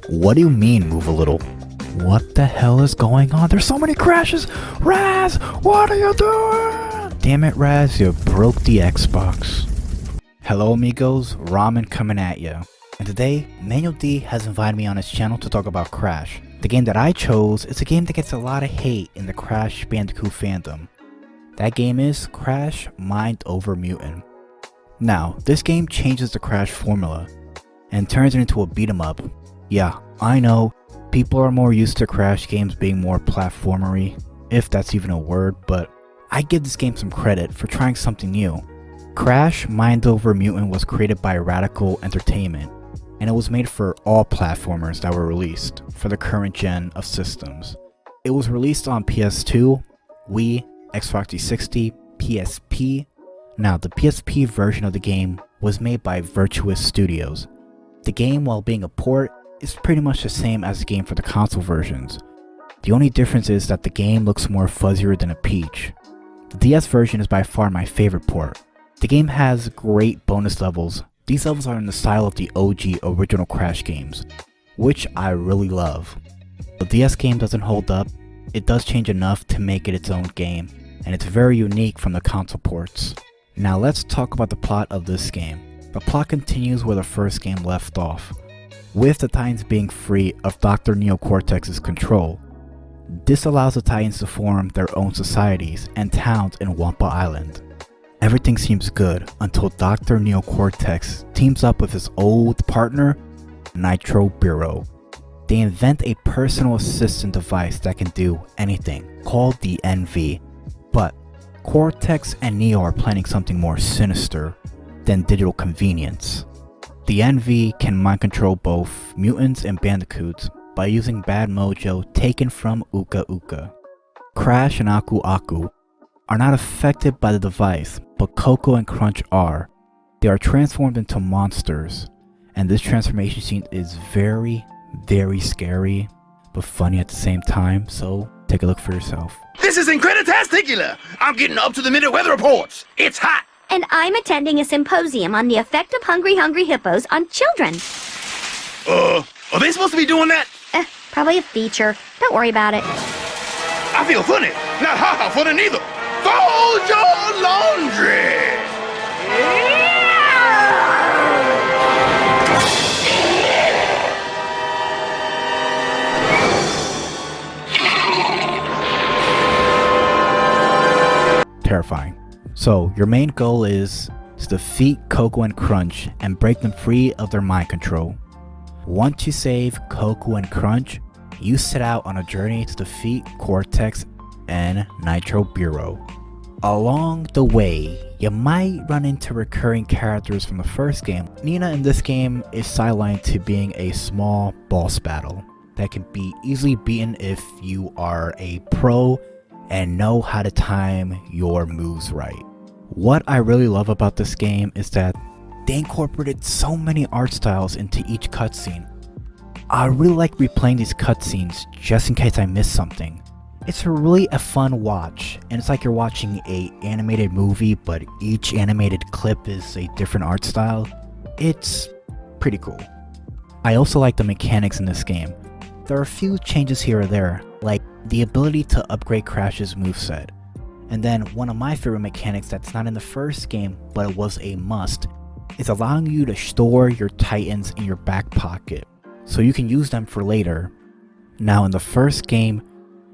[SPEAKER 6] What do you mean, move a little? What the hell is going on? There's so many crashes! Raz, what are you doing? Damn it, Raz, you broke the Xbox. Hello amigos, Ramen coming at ya. And today, Manuel D has invited me on his channel to talk about Crash. The game that I chose is a game that gets a lot of hate in the Crash Bandicoot fandom. That game is Crash Mind Over Mutant. Now, this game changes the Crash formula and turns it into a beat 'em up. Yeah, I know, people are more used to Crash games being more platformery, if that's even a word, but I give this game some credit for trying something new. Crash Mind Over Mutant was created by Radical Entertainment, and it was made for all platformers that were released for the current gen of systems. It was released on PS2, Wii, Xbox 360, PSP. Now, the PSP version of the game was made by Virtuous Studios. The game, while being a port, is pretty much the same as the game for the console versions. The only difference is that the game looks more fuzzier than a Peach. The DS version is by far my favorite port. The game has great bonus levels. These levels are in the style of the OG original Crash games, which I really love. The DS game doesn't hold up, it does change enough to make it its own game, and it's very unique from the console ports. Now let's talk about the plot of this game. The plot continues where the first game left off, with the Titans being free of Dr. Neo Cortex's control. This allows the Titans to form their own societies and towns in Wampa Island. Everything seems good until Dr. Neo Cortex teams up with his old partner, Nitro Bureau. They invent a personal assistant device that can do anything, called the NV. But Cortex and Neo are planning something more sinister than digital convenience. The NV can mind control both mutants and bandicoots by using bad mojo taken from Uka Uka. Crash and Aku Aku are not affected by the device, but Coco and Crunch are. They are transformed into monsters, and this transformation scene is very, very scary, but funny at the same time, so take a look for yourself.
[SPEAKER 7] This is increditastic! I'm getting up to the minute weather reports. It's hot.
[SPEAKER 8] And I'm attending a symposium on the effect of hungry hippos on children.
[SPEAKER 7] Are they supposed to be doing that?
[SPEAKER 8] Probably a feature. Don't worry about it.
[SPEAKER 7] I feel funny. Not ha-ha funny neither. Fold your laundry!
[SPEAKER 6] Terrifying. So, your main goal is to defeat Coco and Crunch and break them free of their mind control. Once you save Coco and Crunch, you set out on a journey to defeat Cortex and Nitro Bureau. Along the way, you might run into recurring characters from the first game. Nina in this game is sidelined to being a small boss battle that can be easily beaten if you are a pro and know how to time your moves right. What I really love about this game is that they incorporated so many art styles into each cutscene. I really like replaying these cutscenes just in case I miss something. It's really a fun watch, and it's like you're watching a animated movie, but each animated clip is a different art style. It's pretty cool. I also like the mechanics in this game. There are a few changes here or there, like the ability to upgrade Crash's moveset. And then one of my favorite mechanics that's not in the first game, but it was a must, is allowing you to store your Titans in your back pocket, so you can use them for later. Now in the first game,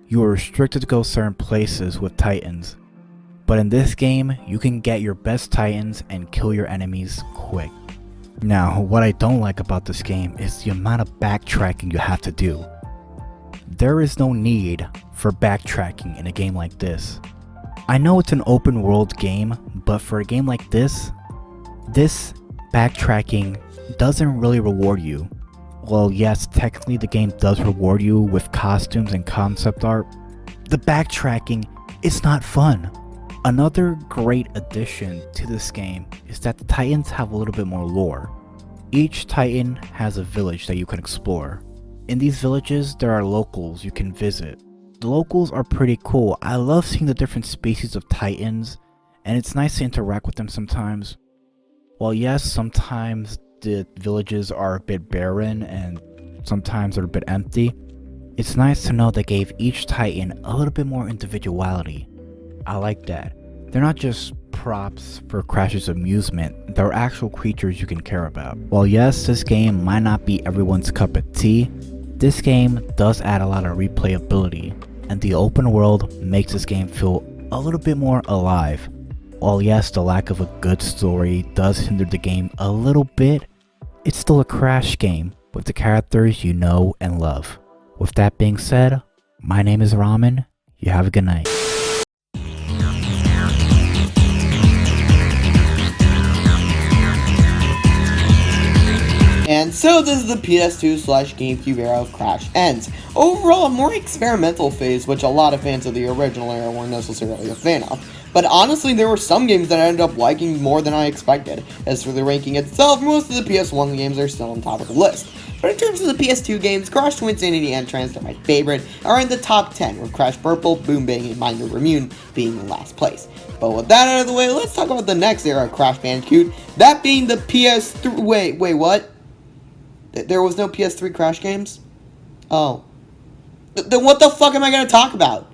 [SPEAKER 6] you were restricted to go certain places with Titans, but in this game, you can get your best Titans and kill your enemies quick. Now, what I don't like about this game is the amount of backtracking you have to do. There is no need for backtracking in a game like this. I know it's an open world game, but for a game like this backtracking doesn't really reward you. Well, yes, technically the game does reward you with costumes and concept art. The backtracking is not fun. Another great addition to this game is that the Titans have a little bit more lore. Each Titan has a village that you can explore. In these villages, there are locals you can visit. The locals are pretty cool. I love seeing the different species of Titans, and it's nice to interact with them sometimes. While yes, sometimes the villages are a bit barren and sometimes they're a bit empty, it's nice to know they gave each Titan a little bit more individuality. I like that. They're not just props for Crash's amusement, they're actual creatures you can care about. While yes, this game might not be everyone's cup of tea, this game does add a lot of replayability, and the open world makes this game feel a little bit more alive. While yes, the lack of a good story does hinder the game a little bit, it's still a Crash game with the characters you know and love. With that being said, my name is Ramen, you have a good night.
[SPEAKER 1] And so this is the PS2/GameCube era of Crash ends. Overall, a more experimental phase, which a lot of fans of the original era weren't necessarily a fan of. But honestly, there were some games that I ended up liking more than I expected. As for the ranking itself, most of the PS1 games are still on top of the list. But in terms of the PS2 games, Crash Twinsanity and Tranced are my favorite, are in the top 10, with Crash Purple, Boom Bang, and Mind Over Immune being in last place. But with that out of the way, let's talk about the next era of Crash Bandicoot, that being the PS3, wait, what? There was no PS3 Crash games? Oh. Then what the fuck am I gonna talk about?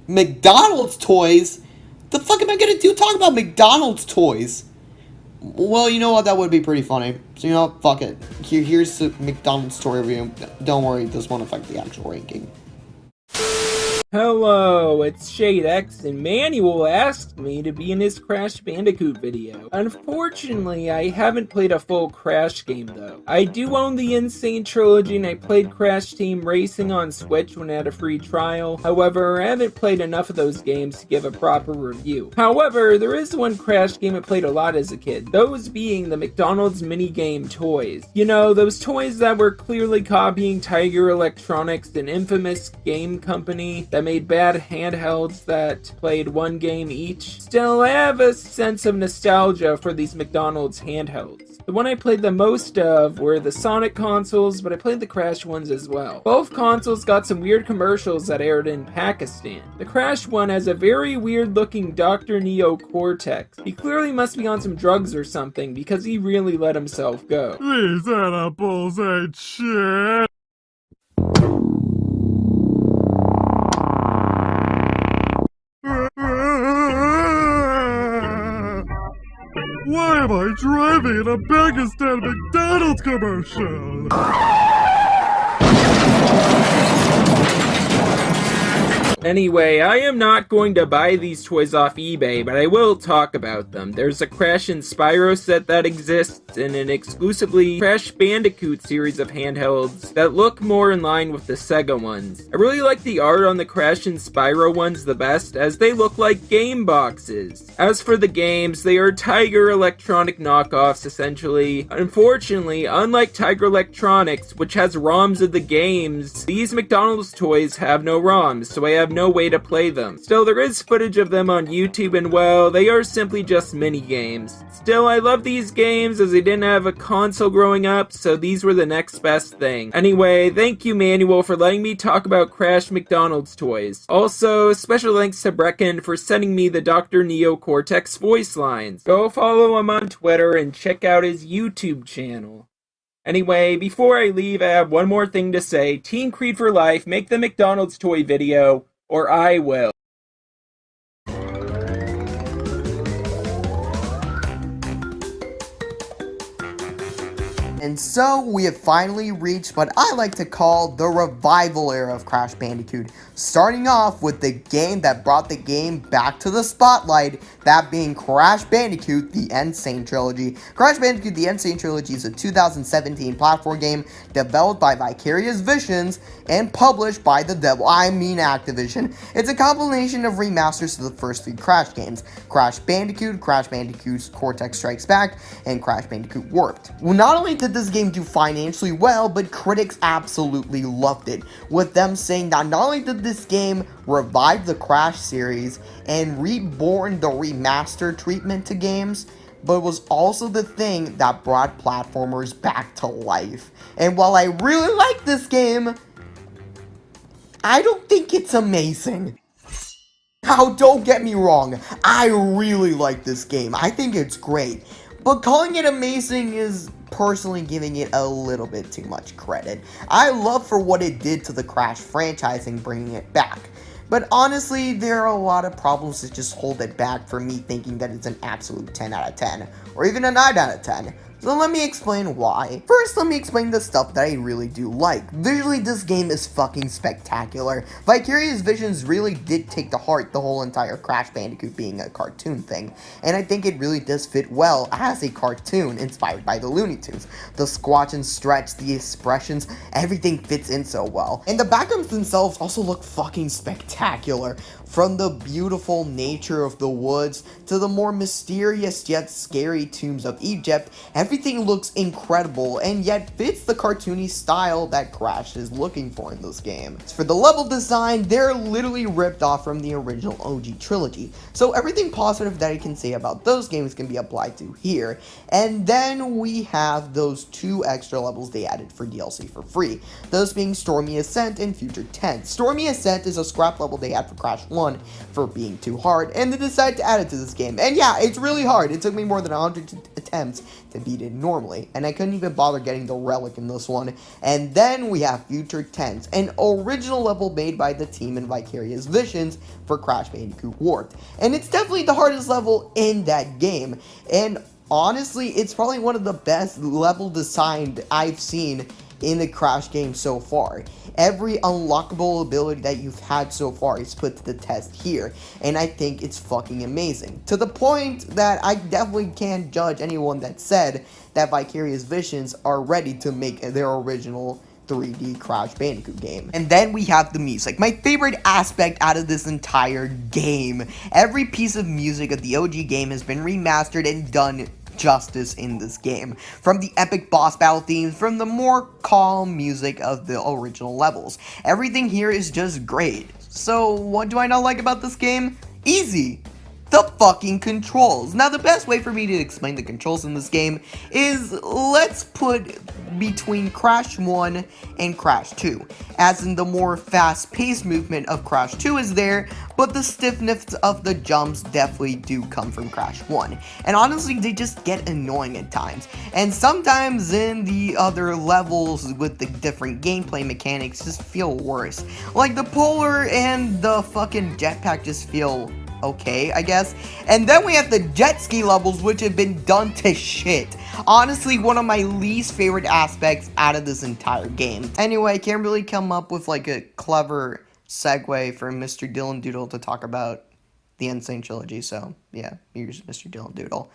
[SPEAKER 1] McDonald's toys? The fuck am I gonna do talk about McDonald's toys? Well, you know what, that would be pretty funny. So you know what, fuck it. Here's the McDonald's toy review. Don't worry, this won't affect the actual ranking.
[SPEAKER 9] Hello, it's ShadeX, and Manuel asked me to be in his Crash Bandicoot video. Unfortunately, I haven't played a full Crash game though. I do own the Insane Trilogy, and I played Crash Team Racing on Switch when I had a free trial. However, I haven't played enough of those games to give a proper review. However, there is one Crash game I played a lot as a kid, those being the McDonald's minigame toys. You know, those toys that were clearly copying Tiger Electronics, an infamous game company that that made bad handhelds that played one game each. Still, I have a sense of nostalgia for these McDonald's handhelds. The one I played the most of were the Sonic consoles, but I played the Crash ones as well. Both consoles got some weird commercials that aired in Pakistan. The Crash one has a very weird looking Dr. Neo Cortex. He clearly must be on some drugs or something because he really let himself go.
[SPEAKER 5] These animals ain't shit. Why am I driving in a Pakistan McDonald's commercial?
[SPEAKER 9] Anyway, I am not going to buy these toys off eBay, but I will talk about them. There's a Crash and Spyro set that exists in an exclusively Crash Bandicoot series of handhelds that look more in line with the Sega ones. I really like the art on the Crash and Spyro ones the best, as they look like game boxes. As for the games, they are Tiger Electronic knockoffs, essentially. Unfortunately, unlike Tiger Electronics, which has ROMs of the games, these McDonald's toys have no ROMs, so I have no way to play them. Still, there is footage of them on YouTube, and well, they are simply just mini games. Still, I love these games as I didn't have a console growing up, so these were the next best thing. Anyway, thank you Manuel for letting me talk about Crash McDonald's toys. Also, special thanks to Breckin for sending me the Dr. Neo Cortex voice lines. Go follow him on Twitter and check out his YouTube channel. Anyway, before I leave, I have one more thing to say. Team Creed for Life, make the McDonald's toy video, or I will.
[SPEAKER 1] And so we have finally reached what I like to call the revival era of Crash Bandicoot, starting off with the game that brought the game back to the spotlight, that being Crash Bandicoot, the Insane Trilogy. Crash Bandicoot, the Insane Trilogy is a 2017 platform game developed by Vicarious Visions and published by the devil, I mean Activision. It's a compilation of remasters to the first three Crash games, Crash Bandicoot, Crash Bandicoot's Cortex Strikes Back, and Crash Bandicoot Warped. Well, not only did this game do financially well, but critics absolutely loved it, with them saying that not only did this game revive the Crash series and reborn the remastered treatment to games, but it was also the thing that brought platformers back to life. And while I really like this game, I don't think it's amazing. Now, don't get me wrong, I really like this game. I think it's great. But calling it amazing is personally giving it a little bit too much credit. I love for what it did to the Crash franchising, bringing it back. But honestly, there are a lot of problems that just hold it back for me thinking that it's an absolute 10 out of 10, or even a 9 out of 10. So let me explain why. First, let me explain the stuff that I really do like. Visually, this game is fucking spectacular. Vicarious Visions really did take to heart the whole entire Crash Bandicoot being a cartoon thing, and I think it really does fit well as a cartoon inspired by the Looney Tunes. The squatch and stretch, the expressions, everything fits in so well. And the backgrounds themselves also look fucking spectacular. From the beautiful nature of the woods to the more mysterious yet scary tombs of Egypt, everything looks incredible and yet fits the cartoony style that Crash is looking for in this game. As for the level design, they're literally ripped off from the original OG trilogy, so everything positive that I can say about those games can be applied to here. And then we have those two extra levels they added for DLC for free, those being Stormy Ascent and Future Tense. Stormy Ascent is a scrap level they had for Crash 1 for being too hard, and they decided to add it to this game. And yeah, it's really hard. It took me more than 100 attempts to beat it normally, and I couldn't even bother getting the relic in this one. And then we have Future Tense, an original level made by the team in Vicarious Visions for Crash Bandicoot Warped, and it's definitely the hardest level in that game. And honestly, it's probably one of the best level designed I've seen in the Crash game so far. Every unlockable ability that you've had so far is put to the test here, and I think it's fucking amazing. To the point that I definitely can't judge anyone that said that Vicarious Visions are ready to make their original 3D Crash Bandicoot game. And then we have the music, my favorite aspect out of this entire game. Every piece of music of the OG game has been remastered and done justice in this game. From the epic boss battle themes, from the more calm music of the original levels. Everything here is just great. So what do I not like about this game? Easy. The fucking controls. Now the best way for me to explain the controls in this game is let's put between Crash 1 and Crash 2. As in the more fast-paced movement of Crash 2 is there, but the stiffness of the jumps definitely do come from Crash 1. And honestly, they just get annoying at times. And sometimes in the other levels with the different gameplay mechanics just feel worse. Like the polar and the fucking jetpack just feel okay, I guess. And then we have the jet ski levels, which have been done to shit. Honestly, one of my least favorite aspects out of this entire game. Anyway, I can't really come up with like a clever segue for Mr. DylanDoodle to talk about the Insane Trilogy, so yeah, here's Mr. DylanDoodle.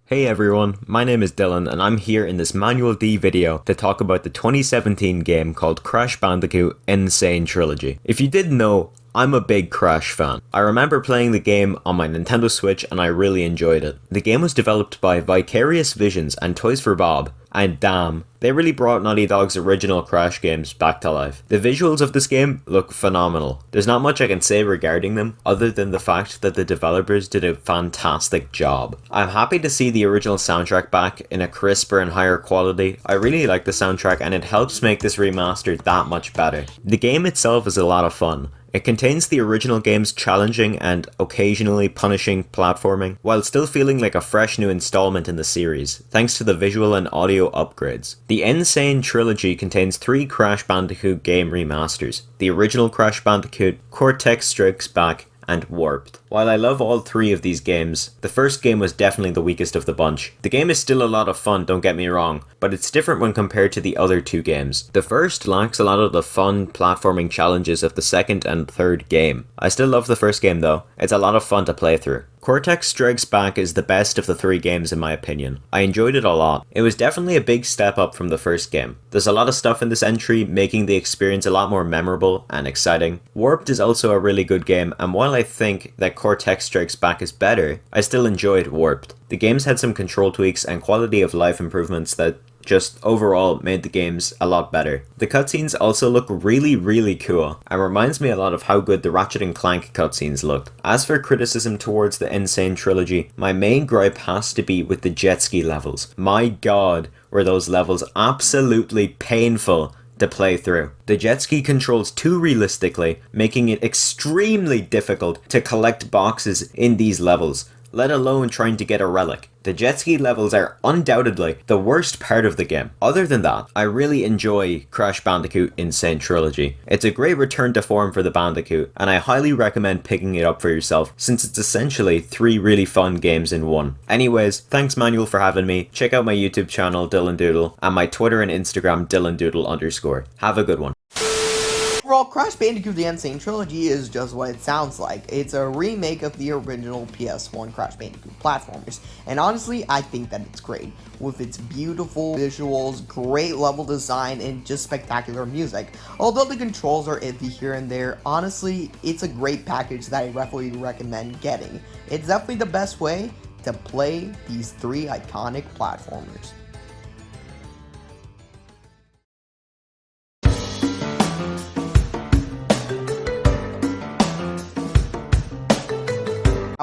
[SPEAKER 10] Hey everyone, my name is Dylan and I'm here in this Manual D video to talk about the 2017 game called Crash Bandicoot Insane Trilogy. If you didn't know, I'm a big Crash fan. I remember playing the game on my Nintendo Switch and I really enjoyed it. The game was developed by Vicarious Visions and Toys for Bob, and damn, they really brought Naughty Dog's original Crash games back to life. The visuals of this game look phenomenal. There's not much I can say regarding them other than the fact that the developers did a fantastic job. I'm happy to see the original soundtrack back in a crisper and higher quality. I really like the soundtrack and it helps make this remaster that much better. The game itself is a lot of fun. It contains the original game's challenging and occasionally punishing platforming, while still feeling like a fresh new installment in the series, thanks to the visual and audio upgrades. The Insane Trilogy contains 3 Crash Bandicoot game remasters: the original Crash Bandicoot, Cortex Strikes Back, and Warped. While I love all 3 of these games, the first game was definitely the weakest of the bunch. The game is still a lot of fun, don't get me wrong, but it's different when compared to the other 2 games. The first lacks a lot of the fun platforming challenges of the second and third game. I still love the first game though, it's a lot of fun to play through. Cortex Strikes Back is the best of the 3 games in my opinion. I enjoyed it a lot. It was definitely a big step up from the first game. There's a lot of stuff in this entry, making the experience a lot more memorable and exciting. Warped is also a really good game, and while I think that Cortex Strikes Back is better, I still enjoyed Warped. The games had some control tweaks and quality of life improvements that just overall made the games a lot better. The cutscenes also look really cool and reminds me a lot of how good the Ratchet & Clank cutscenes looked. As for criticism towards the Insane Trilogy, my main gripe has to be with the jet ski levels. My god, were those levels absolutely painful to play through. The jet ski controls too realistically, making it extremely difficult to collect boxes in these levels, let alone trying to get a relic. The jet ski levels are undoubtedly the worst part of the game. Other than that, I really enjoy Crash Bandicoot Insane Trilogy. It's a great return to form for the Bandicoot, and I highly recommend picking it up for yourself, since it's essentially 3 really fun games in one. Anyways, thanks Manual for having me. Check out my YouTube channel DylanDoodle, and my Twitter and Instagram DylanDoodle_. Have a good one.
[SPEAKER 1] Overall, Crash Bandicoot The Insane Trilogy is just what it sounds like. It's a remake of the original PS1 Crash Bandicoot platformers, and honestly, I think that it's great. With its beautiful visuals, great level design, and just spectacular music. Although the controls are iffy here and there, honestly, it's a great package that I definitely recommend getting. It's definitely the best way to play these 3 iconic platformers.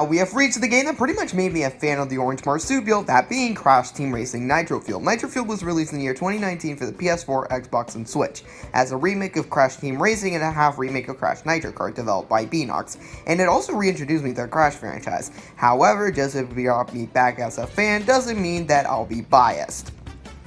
[SPEAKER 1] We have reached the game that pretty much made me a fan of the orange marsupial, that being Crash Team Racing Nitro Fuel. Nitro Fuel was released in the year 2019 for the PS4, Xbox, and Switch, as a remake of Crash Team Racing and a half remake of Crash Nitro Kart developed by Beanox, and it also reintroduced me to the Crash franchise. However, just if we brought me back as a fan doesn't mean that I'll be biased.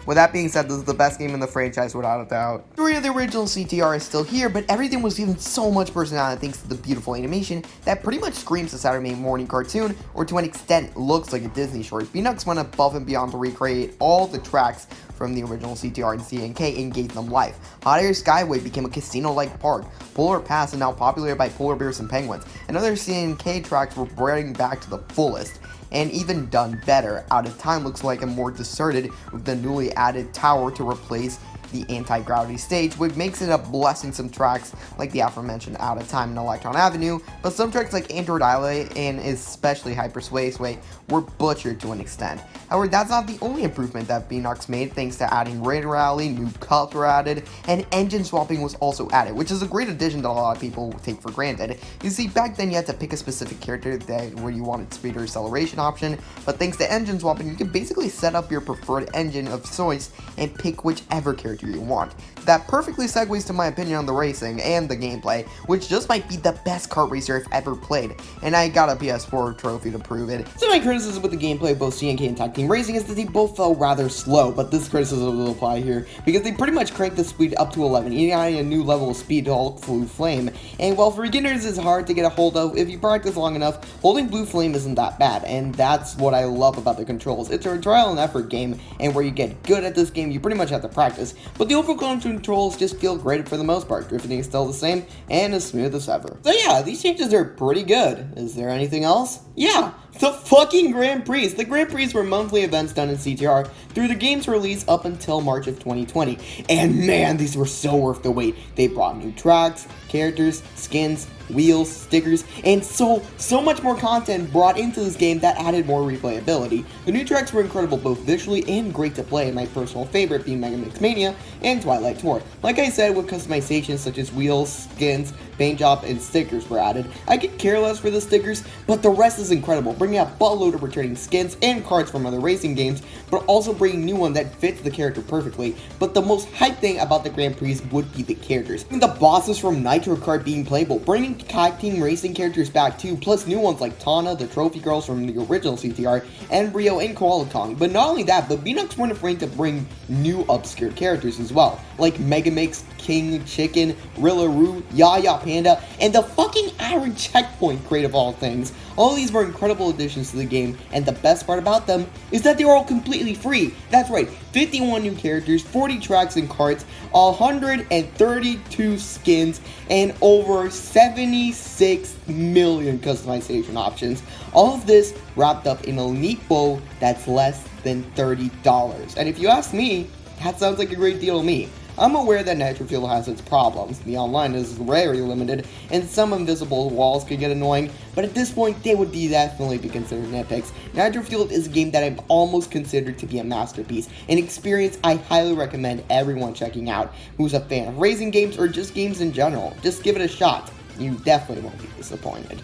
[SPEAKER 1] With that being said, this is the best game in the franchise without a doubt. The story of the original CTR is still here, but everything was given so much personality thanks to the beautiful animation that pretty much screams a Saturday morning cartoon, or to an extent looks like a Disney short. Beanox went above and beyond to recreate all the tracks from the original CTR and CNK and gave them life. Hot Air Skyway became a casino-like park. Polar Pass is now populated by polar bears and penguins, and other CNK tracks were brought back to the fullest. And even done better. Out of Time looks like a more deserted with the newly added tower to replace the anti-gravity stage, which makes it a blessing some tracks like the aforementioned Out of Time and Electron Avenue, but some tracks like Android Island and especially Hyperspace Way were butchered to an extent. However, that's not the only improvement that Beanox made, thanks to adding Raid Rally, new cups were added, and engine swapping was also added, which is a great addition that a lot of people take for granted. You see, back then you had to pick a specific character where you wanted speed or acceleration option, but thanks to engine swapping, you can basically set up your preferred engine of choice and pick whichever character you want. That perfectly segues to my opinion on the racing and the gameplay, which just might be the best kart racer I've ever played, and I got a PS4 trophy to prove it. So my criticism with the gameplay of both CNK and Tag Team Racing is that they both felt rather slow, but this criticism will apply here, because they pretty much cranked the speed up to 11, adding a new level of speed called Blue Flame, and while for beginners is hard to get a hold of, if you practice long enough, holding Blue Flame isn't that bad, and that's what I love about the controls. It's a trial and effort game, and where you get good at this game, you pretty much have to practice, but the overall controls just feel great for the most part. Drifting is still the same, and as smooth as ever. So yeah, these changes are pretty good. Is there anything else? Yeah, the fucking Grand Prix. The Grand Prix were monthly events done in CTR through the game's release up until March of 2020, and man, these were so worth the wait. They brought new tracks, characters, skins, wheels, stickers, and so much more content brought into this game that added more replayability. The new tracks were incredible both visually and great to play, my personal favorite being Mega Mix Mania and Twilight Tour. Like I said, with customizations such as wheels, skins, paint job, and stickers were added. I could care less for the stickers, but the rest is incredible, bringing out buttload of returning skins and cards from other racing games, but also bringing new one that fits the character perfectly. But the most hype thing about the Grand Prix would be the characters. The bosses from Nitro Kart being playable, bringing Tag Team Racing characters back too, plus new ones like Tana, the trophy girls from the original CTR, and Rio and Koala Kong. But not only that, but Beanox weren't afraid to bring new obscure characters as well, like Megamix, King Chicken, Rillaroo, Yaya Panda, and the fucking Iron Checkpoint crate of all things. All of these were incredible additions to the game, and the best part about them is that they were all completely free. That's right, 51 new characters, 40 tracks and carts, 132 skins, and over 76 million customization options. All of this wrapped up in a neat bow that's less than $30. And if you ask me, that sounds like a great deal to me. I'm aware that Nitro Field has its problems. The online is very limited, and some invisible walls could get annoying, but at this point, they would definitely be considered nitpicks. Nitro Field is a game that I've almost considered to be a masterpiece, an experience I highly recommend everyone checking out who's a fan of racing games or just games in general. Just give it a shot. You definitely won't be disappointed.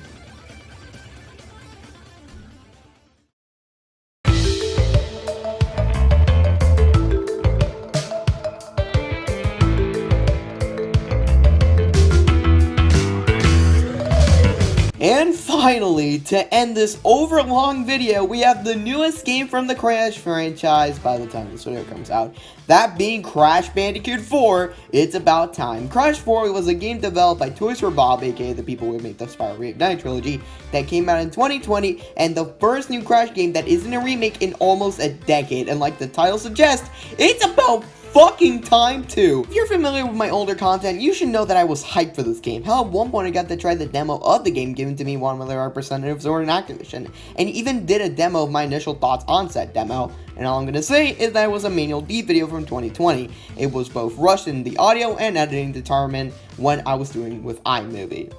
[SPEAKER 1] And finally, to end this overlong video, we have the newest game from the Crash franchise by the time this video comes out. That being Crash Bandicoot 4, it's about time. Crash 4 was a game developed by Toys for Bob, aka the people who made the Spyro Reignite trilogy, that came out in 2020, and the first new Crash game that isn't a remake in almost a decade. And like the title suggests, it's about fucking time too. If you're familiar with my older content, you should know that I was hyped for this game. Hell, at one point I got to try the demo of the game given to me one of their representatives over in Activision, and even did a demo of my initial thoughts on said demo. And all I'm gonna say is that it was a manual D video from 2020. It was both rushed in the audio and editing department when I was doing with iMovie.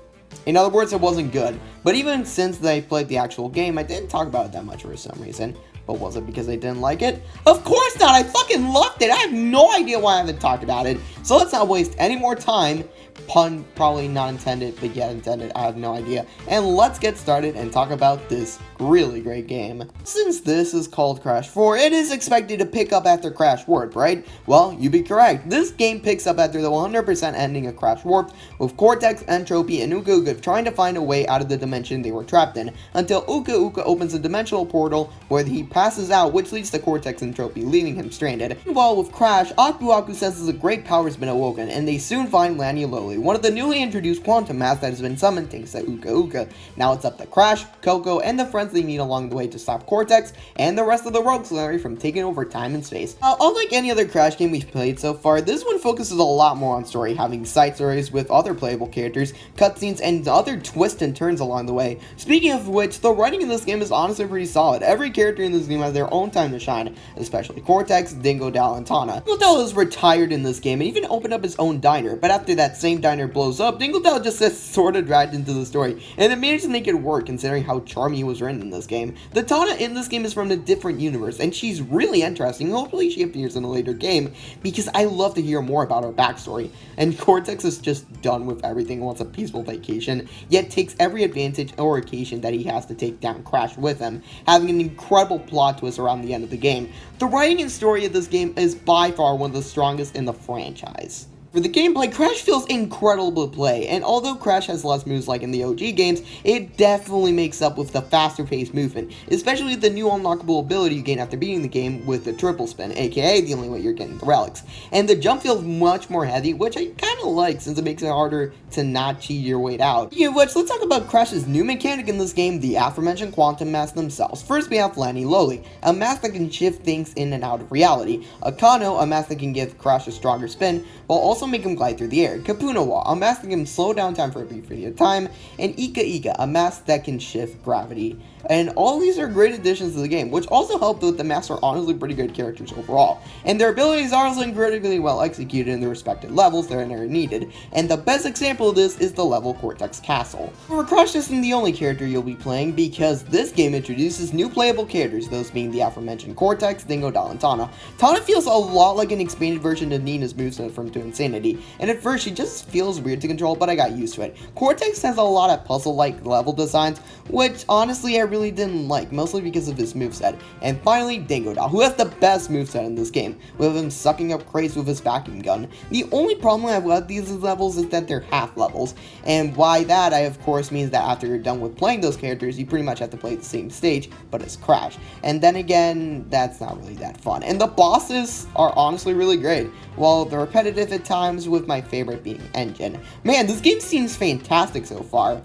[SPEAKER 1] In other words, it wasn't good. But even since I played the actual game, I didn't talk about it that much for some reason. But was it because I didn't like it? Of course not! I fucking loved it! I have no idea why I haven't talked about it. So let's not waste any more time. Pun probably not intended, but yeah intended, I have no idea. And let's get started and talk about this really great game. Since this is called Crash 4, it is expected to pick up after Crash Warped, right? Well, you'd be correct. This game picks up after the 100% ending of Crash Warped, with Cortex, Entropy, and Uka Uka trying to find a way out of the dimension they were trapped in, until Uka Uka opens a dimensional portal where he passes out, which leads to Cortex and Entropy, leaving him stranded. Meanwhile, with Crash, Aku Aku senses a great power has been awoken, and they soon find Lanya Loli, one of the newly introduced quantum mass that has been summoned thanks to Uka Uka. Now it's up to Crash, Coco, and the friends they meet along the way to stop Cortex and the rest of the Rogue Gallery from taking over time and space. Unlike any other Crash game we've played so far, this one focuses a lot more on story, having side stories with other playable characters, cutscenes, and other twists and turns along the way. Speaking of which, the writing in this game is honestly pretty solid. Every character in this this game have their own time to shine, especially Cortex, Dingo, and Tana. Dingo is retired in this game and even opened up his own diner, but after that same diner blows up, Dingo just gets sorta dragged into the story, and it managed to make it work considering how charming he was written in this game. The Tana in this game is from a different universe, and she's really interesting. Hopefully she appears in a later game, because I love to hear more about her backstory. And Cortex is just done with everything, wants a peaceful vacation, yet takes every advantage or occasion that he has to take down Crash with him, having an incredible plot twist around the end of the game. The writing and story of this game is by far one of the strongest in the franchise. For the gameplay, Crash feels incredible to play, and although Crash has less moves like in the OG games, it definitely makes up with the faster paced movement, especially the new unlockable ability you gain after beating the game with the triple spin, aka the only way you're getting the relics. And the jump feels much more heavy, which I kinda like since it makes it harder to not cheat your way out. Speaking of which, let's talk about Crash's new mechanic in this game, the aforementioned quantum masks themselves. First we have Lani Loli, a mask that can shift things in and out of reality, Akano, a mask that can give Crash a stronger spin, while also make him glide through the air, Kapunawa, a mask that can slow down time for a brief period of time, and Ika Ika, a mask that can shift gravity. And all these are great additions to the game, which also help that the masks are honestly pretty good characters overall. And their abilities are also incredibly well executed in the respective levels that are needed, and the best example of this is the level Cortex Castle. However, Crash isn't the only character you'll be playing, because this game introduces new playable characters, those being the aforementioned Cortex, Dingo, and Tana. Tana feels a lot like an expanded version of Nina's moveset from Twinsanity, and at first she just feels weird to control, but I got used to it. Cortex has a lot of puzzle-like level designs, which honestly I really didn't like, mostly because of his moveset. And finally, Dingo, who has the best moveset in this game, with him sucking up crates with his vacuum gun. The only problem I have with these levels is that they're half levels, and by that I of course means that after you're done with playing those characters, you pretty much have to play the same stage, but as Crash. And then again, that's not really that fun. And the bosses are honestly really great, while they're repetitive at times, with my favorite being Engine. Man, this game seems fantastic so far.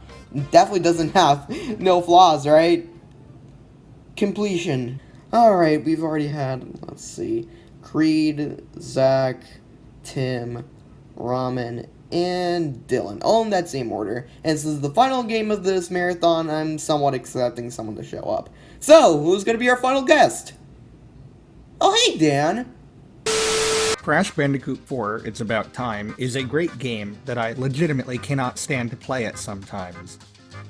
[SPEAKER 1] Definitely doesn't have no flaws, right? Completion. Alright, we've already had, let's see, Creed, Zach, Tim, Ramen, and Dylan, all in that same order. And since the final game of this marathon, I'm somewhat expecting someone to show up. So, who's gonna be our final guest? Oh, hey, Dan!
[SPEAKER 11] Crash Bandicoot 4, It's About Time, is a great game that I legitimately cannot stand to play it sometimes.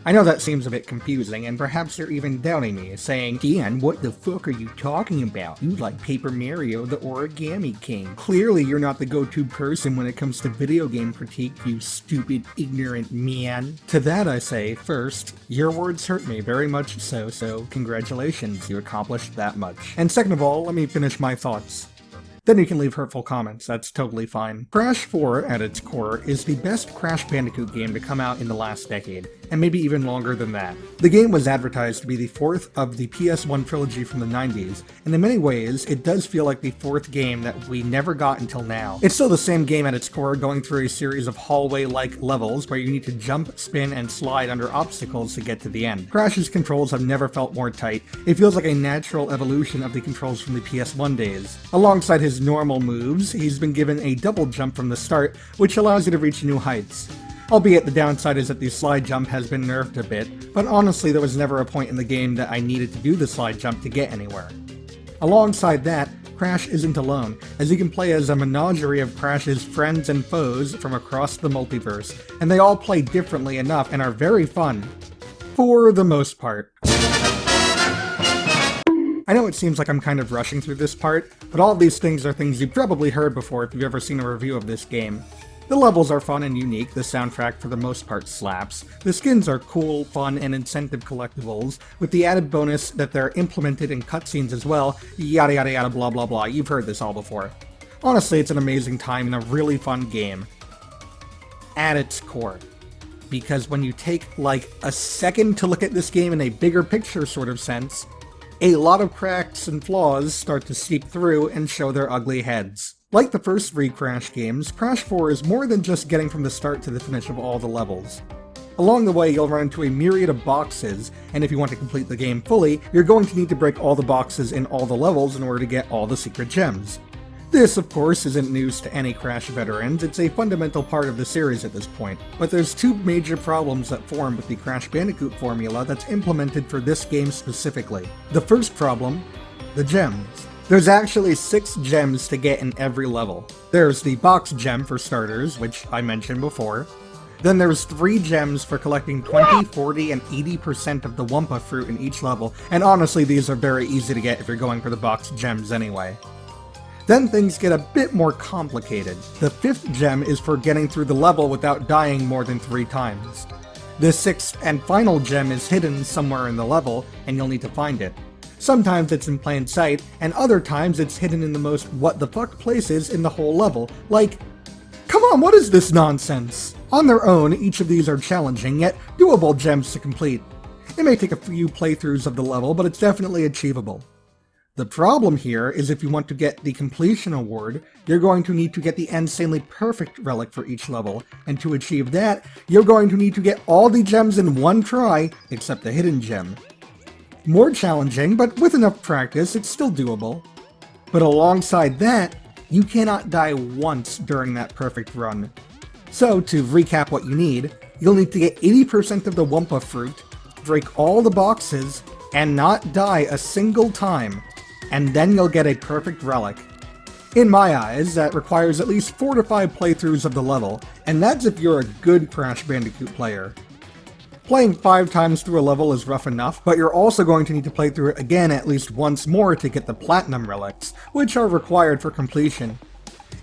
[SPEAKER 11] I know that seems a bit confusing, and perhaps you're even doubting me, saying, Dan, what the fuck are you talking about? You like Paper Mario, the Origami King. Clearly you're not the go-to person when it comes to video game critique, you stupid, ignorant man. To that I say, first, your words hurt me very much so congratulations, you accomplished that much. And second of all, let me finish my thoughts. Then you can leave hurtful comments, that's totally fine. Crash 4, at its core, is the best Crash Bandicoot game to come out in the last decade, and maybe even longer than that. The game was advertised to be the fourth of the PS1 trilogy from the 90s, and in many ways, it does feel like the fourth game that we never got until now. It's still the same game at its core, going through a series of hallway-like levels where you need to jump, spin, and slide under obstacles to get to the end. Crash's controls have never felt more tight. It feels like a natural evolution of the controls from the PS1 days. Alongside his normal moves, he's been given a double jump from the start, which allows you to reach new heights. Albeit the downside is that the slide jump has been nerfed a bit, but honestly there was never a point in the game that I needed to do the slide jump to get anywhere. Alongside that, Crash isn't alone, as you can play as a menagerie of Crash's friends and foes from across the multiverse, and they all play differently enough and are very fun. For the most part. I know it seems like I'm kind of rushing through this part, but all of these things are things you've probably heard before if you've ever seen a review of this game. The levels are fun and unique, the soundtrack for the most part slaps, the skins are cool, fun, and incentive collectibles, with the added bonus that they're implemented in cutscenes as well, yada yada yada blah blah blah, you've heard this all before. Honestly, it's an amazing time and a really fun game. At its core. Because when you take like a second to look at this game in a bigger picture sort of sense, a lot of cracks and flaws start to seep through and show their ugly heads. Like the first three Crash games, Crash 4 is more than just getting from the start to the finish of all the levels. Along the way, you'll run into a myriad of boxes, and if you want to complete the game fully, you're going to need to break all the boxes in all the levels in order to get all the secret gems. This, of course, isn't news to any Crash veterans, it's a fundamental part of the series at this point, but there's two major problems that form with the Crash Bandicoot formula that's implemented for this game specifically. The first problem the gems. There's actually 6 gems to get in every level. There's the box gem for starters, which I mentioned before. Then there's 3 gems for collecting 20, 40, and 80% of the Wumpa fruit in each level, and honestly these are very easy to get if you're going for the box gems anyway. Then things get a bit more complicated. The 5th gem is for getting through the level without dying more than 3 times. The 6th and final gem is hidden somewhere in the level, and you'll need to find it. Sometimes it's in plain sight, and other times it's hidden in the most what-the-fuck places in the whole level, like, come on, what is this nonsense? On their own, each of these are challenging, yet doable gems to complete. It may take a few playthroughs of the level, but it's definitely achievable. The problem here is if you want to get the completion award, you're going to need to get the insanely perfect relic for each level, and to achieve that, you're going to need to get all the gems in one try, except the hidden gem. More challenging, but with enough practice, it's still doable. But alongside that, you cannot die once during that perfect run. So, to recap what you need, you'll need to get 80% of the Wumpa fruit, break all the boxes, and not die a single time, and then you'll get a perfect relic. In my eyes, that requires at least 4 to 5 playthroughs of the level, and that's if you're a good Crash Bandicoot player. Playing 5 times through a level is rough enough, but you're also going to need to play through it again at least once more to get the Platinum relics, which are required for completion.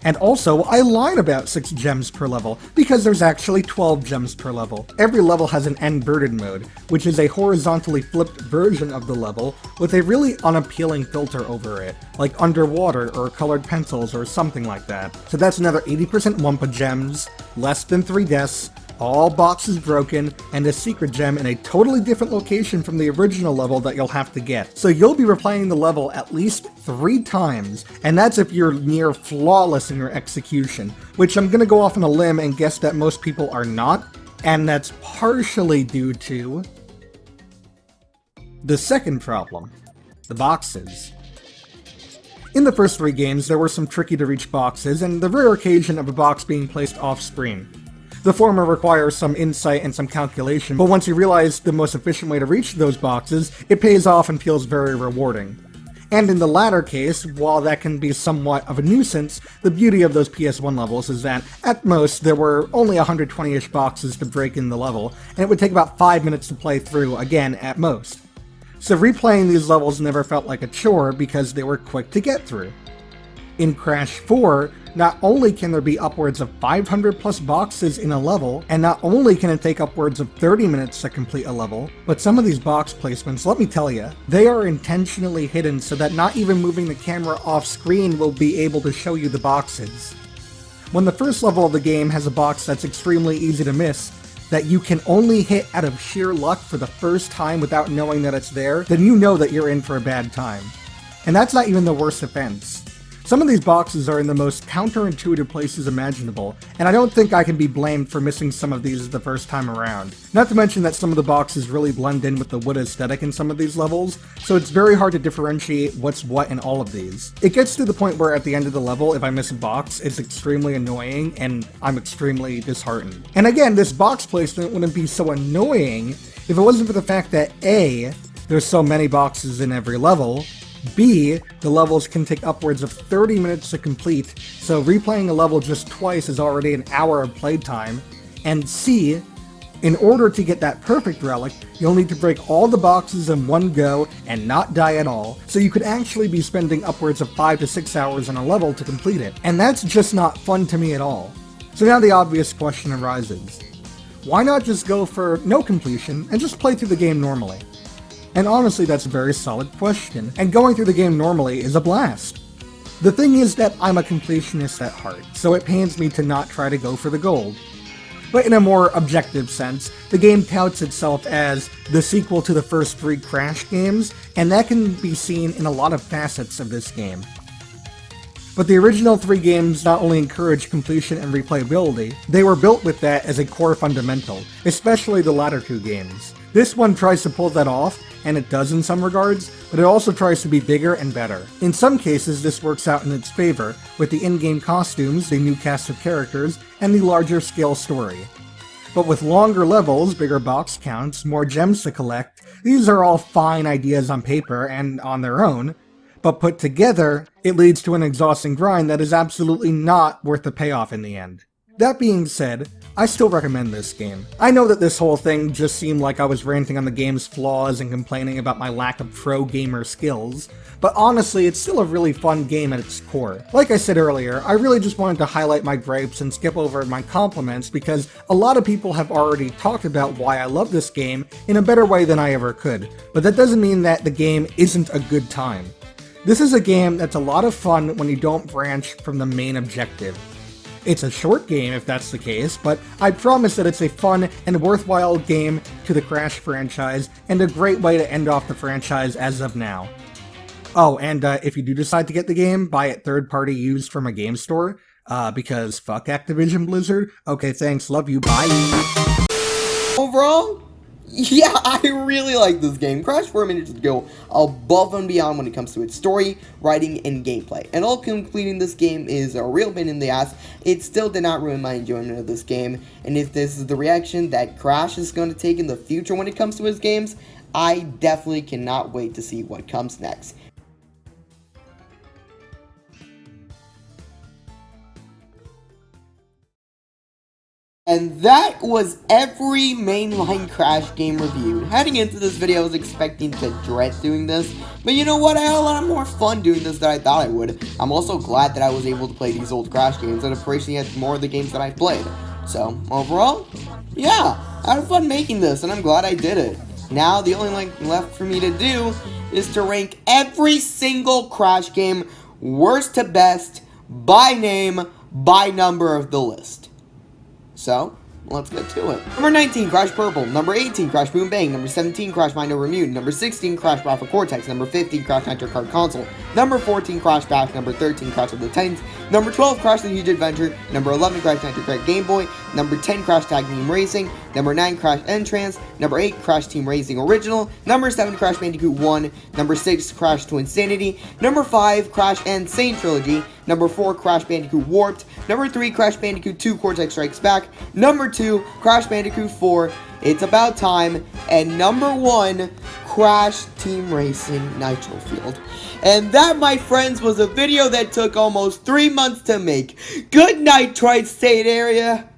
[SPEAKER 11] And also, I lied about 6 gems per level, because there's actually 12 gems per level. Every level has an inverted mode, which is a horizontally flipped version of the level with a really unappealing filter over it, like underwater or colored pencils or something like that. So that's another 80% Wumpa gems, less than 3 deaths, all boxes broken, and a secret gem in a totally different location from the original level that you'll have to get. So you'll be replaying the level at least 3 times, and that's if you're near flawless in your execution, which I'm gonna go off on a limb and guess that most people are not, and that's partially due to the second problem, the boxes. In the first 3 games, there were some tricky to reach boxes, and the rare occasion of a box being placed off-screen. The former requires some insight and some calculation, but once you realize the most efficient way to reach those boxes, it pays off and feels very rewarding. And in the latter case, while that can be somewhat of a nuisance, the beauty of those PS1 levels is that, at most, there were only 120-ish boxes to break in the level, and it would take about 5 minutes to play through, again, at most. So replaying these levels never felt like a chore because they were quick to get through. In Crash 4, not only can there be upwards of 500 plus boxes in a level, and not only can it take upwards of 30 minutes to complete a level, but some of these box placements, let me tell you, they are intentionally hidden so that not even moving the camera off screen will be able to show you the boxes. When the first level of the game has a box that's extremely easy to miss, that you can only hit out of sheer luck for the first time without knowing that it's there, then you know that you're in for a bad time. And that's not even the worst offense. Some of these boxes are in the most counterintuitive places imaginable, and I don't think I can be blamed for missing some of these the first time around. Not to mention that some of the boxes really blend in with the wood aesthetic in some of these levels, so it's very hard to differentiate what's what in all of these. It gets to the point where at the end of the level, if I miss a box, it's extremely annoying, and I'm extremely disheartened. And again, this box placement wouldn't be so annoying if it wasn't for the fact that A, there's so many boxes in every level, B, the levels can take upwards of 30 minutes to complete, so replaying a level just twice is already an hour of playtime, and C, in order to get that perfect relic, you'll need to break all the boxes in one go and not die at all, so you could actually be spending upwards of 5 to 6 hours on a level to complete it, and that's just not fun to me at all. So now the obvious question arises. Why not just go for no completion and just play through the game normally? And honestly, that's a very solid question, and going through the game normally is a blast. The thing is that I'm a completionist at heart, so it pains me to not try to go for the gold. But in a more objective sense, the game touts itself as the sequel to the first 3 Crash games, and that can be seen in a lot of facets of this game. But the original 3 games not only encourage completion and replayability, they were built with that as a core fundamental, especially the latter 2 games. This one tries to pull that off, and it does in some regards, but it also tries to be bigger and better. In some cases, this works out in its favor, with the in-game costumes, the new cast of characters, and the larger scale story. But with longer levels, bigger box counts, more gems to collect, these are all fine ideas on paper and on their own, but put together, it leads to an exhausting grind that is absolutely not worth the payoff in the end. That being said, I still recommend this game. I know that this whole thing just seemed like I was ranting on the game's flaws and complaining about my lack of pro gamer skills, but honestly, it's still a really fun game at its core. Like I said earlier, I really just wanted to highlight my gripes and skip over my compliments because a lot of people have already talked about why I love this game in a better way than I ever could, but that doesn't mean that the game isn't a good time. This is a game that's a lot of fun when you don't branch from the main objective. It's a short game if that's the case, but I promise that it's a fun and worthwhile game to the Crash franchise, and a great way to end off the franchise as of now. Oh, and if you do decide to get the game, buy it third-party used from a game store, because fuck Activision Blizzard. Okay, thanks, love you, bye.
[SPEAKER 1] Overall, yeah, I really like this game. Crash 4 manages to go above and beyond when it comes to its story, writing, and gameplay. And all completing this game is a real pain in the ass. It still did not ruin my enjoyment of this game. And if this is the reaction that Crash is going to take in the future when it comes to his games, I definitely cannot wait to see what comes next. And that was every mainline Crash game reviewed. Heading into this video, I was expecting to dread doing this, but you know what, I had a lot more fun doing this than I thought I would. I'm also glad that I was able to play these old Crash games and appreciate more of the games that I've played. So, overall, yeah, I had fun making this, and I'm glad I did it. Now, the only thing left for me to do is to rank every single Crash game, worst to best, by name, by number of the list. So, let's get to it. Number 19, Crash Purple. Number 18, Crash Boom Bang. Number 17, Crash Mind Over Mutant. Number 16, Crash Rafa Cortex. Number 15, Crash Nitro Kart Console. Number 14, Crash Bash. Number 13, Crash of the Titans. Number 12, Crash the Huge Adventure. Number 11, Crash Nitro Kart Game Boy. Number 10, Crash Tag Team Racing. Number 9, Crash Entrance. Number 8, Crash Team Racing Original. Number 7, Crash Bandicoot 1. Number 6, Crash Twinsanity. Number 5, Crash and Sane Trilogy. Number 4, Crash Bandicoot Warped. Number 3, Crash Bandicoot 2 Cortex Strikes Back. Number 2, Crash Bandicoot 4, It's About Time. And number 1, Crash Team Racing Nitro Field. And that, my friends, was a video that took almost 3 months to make. Good night, Tri-State area.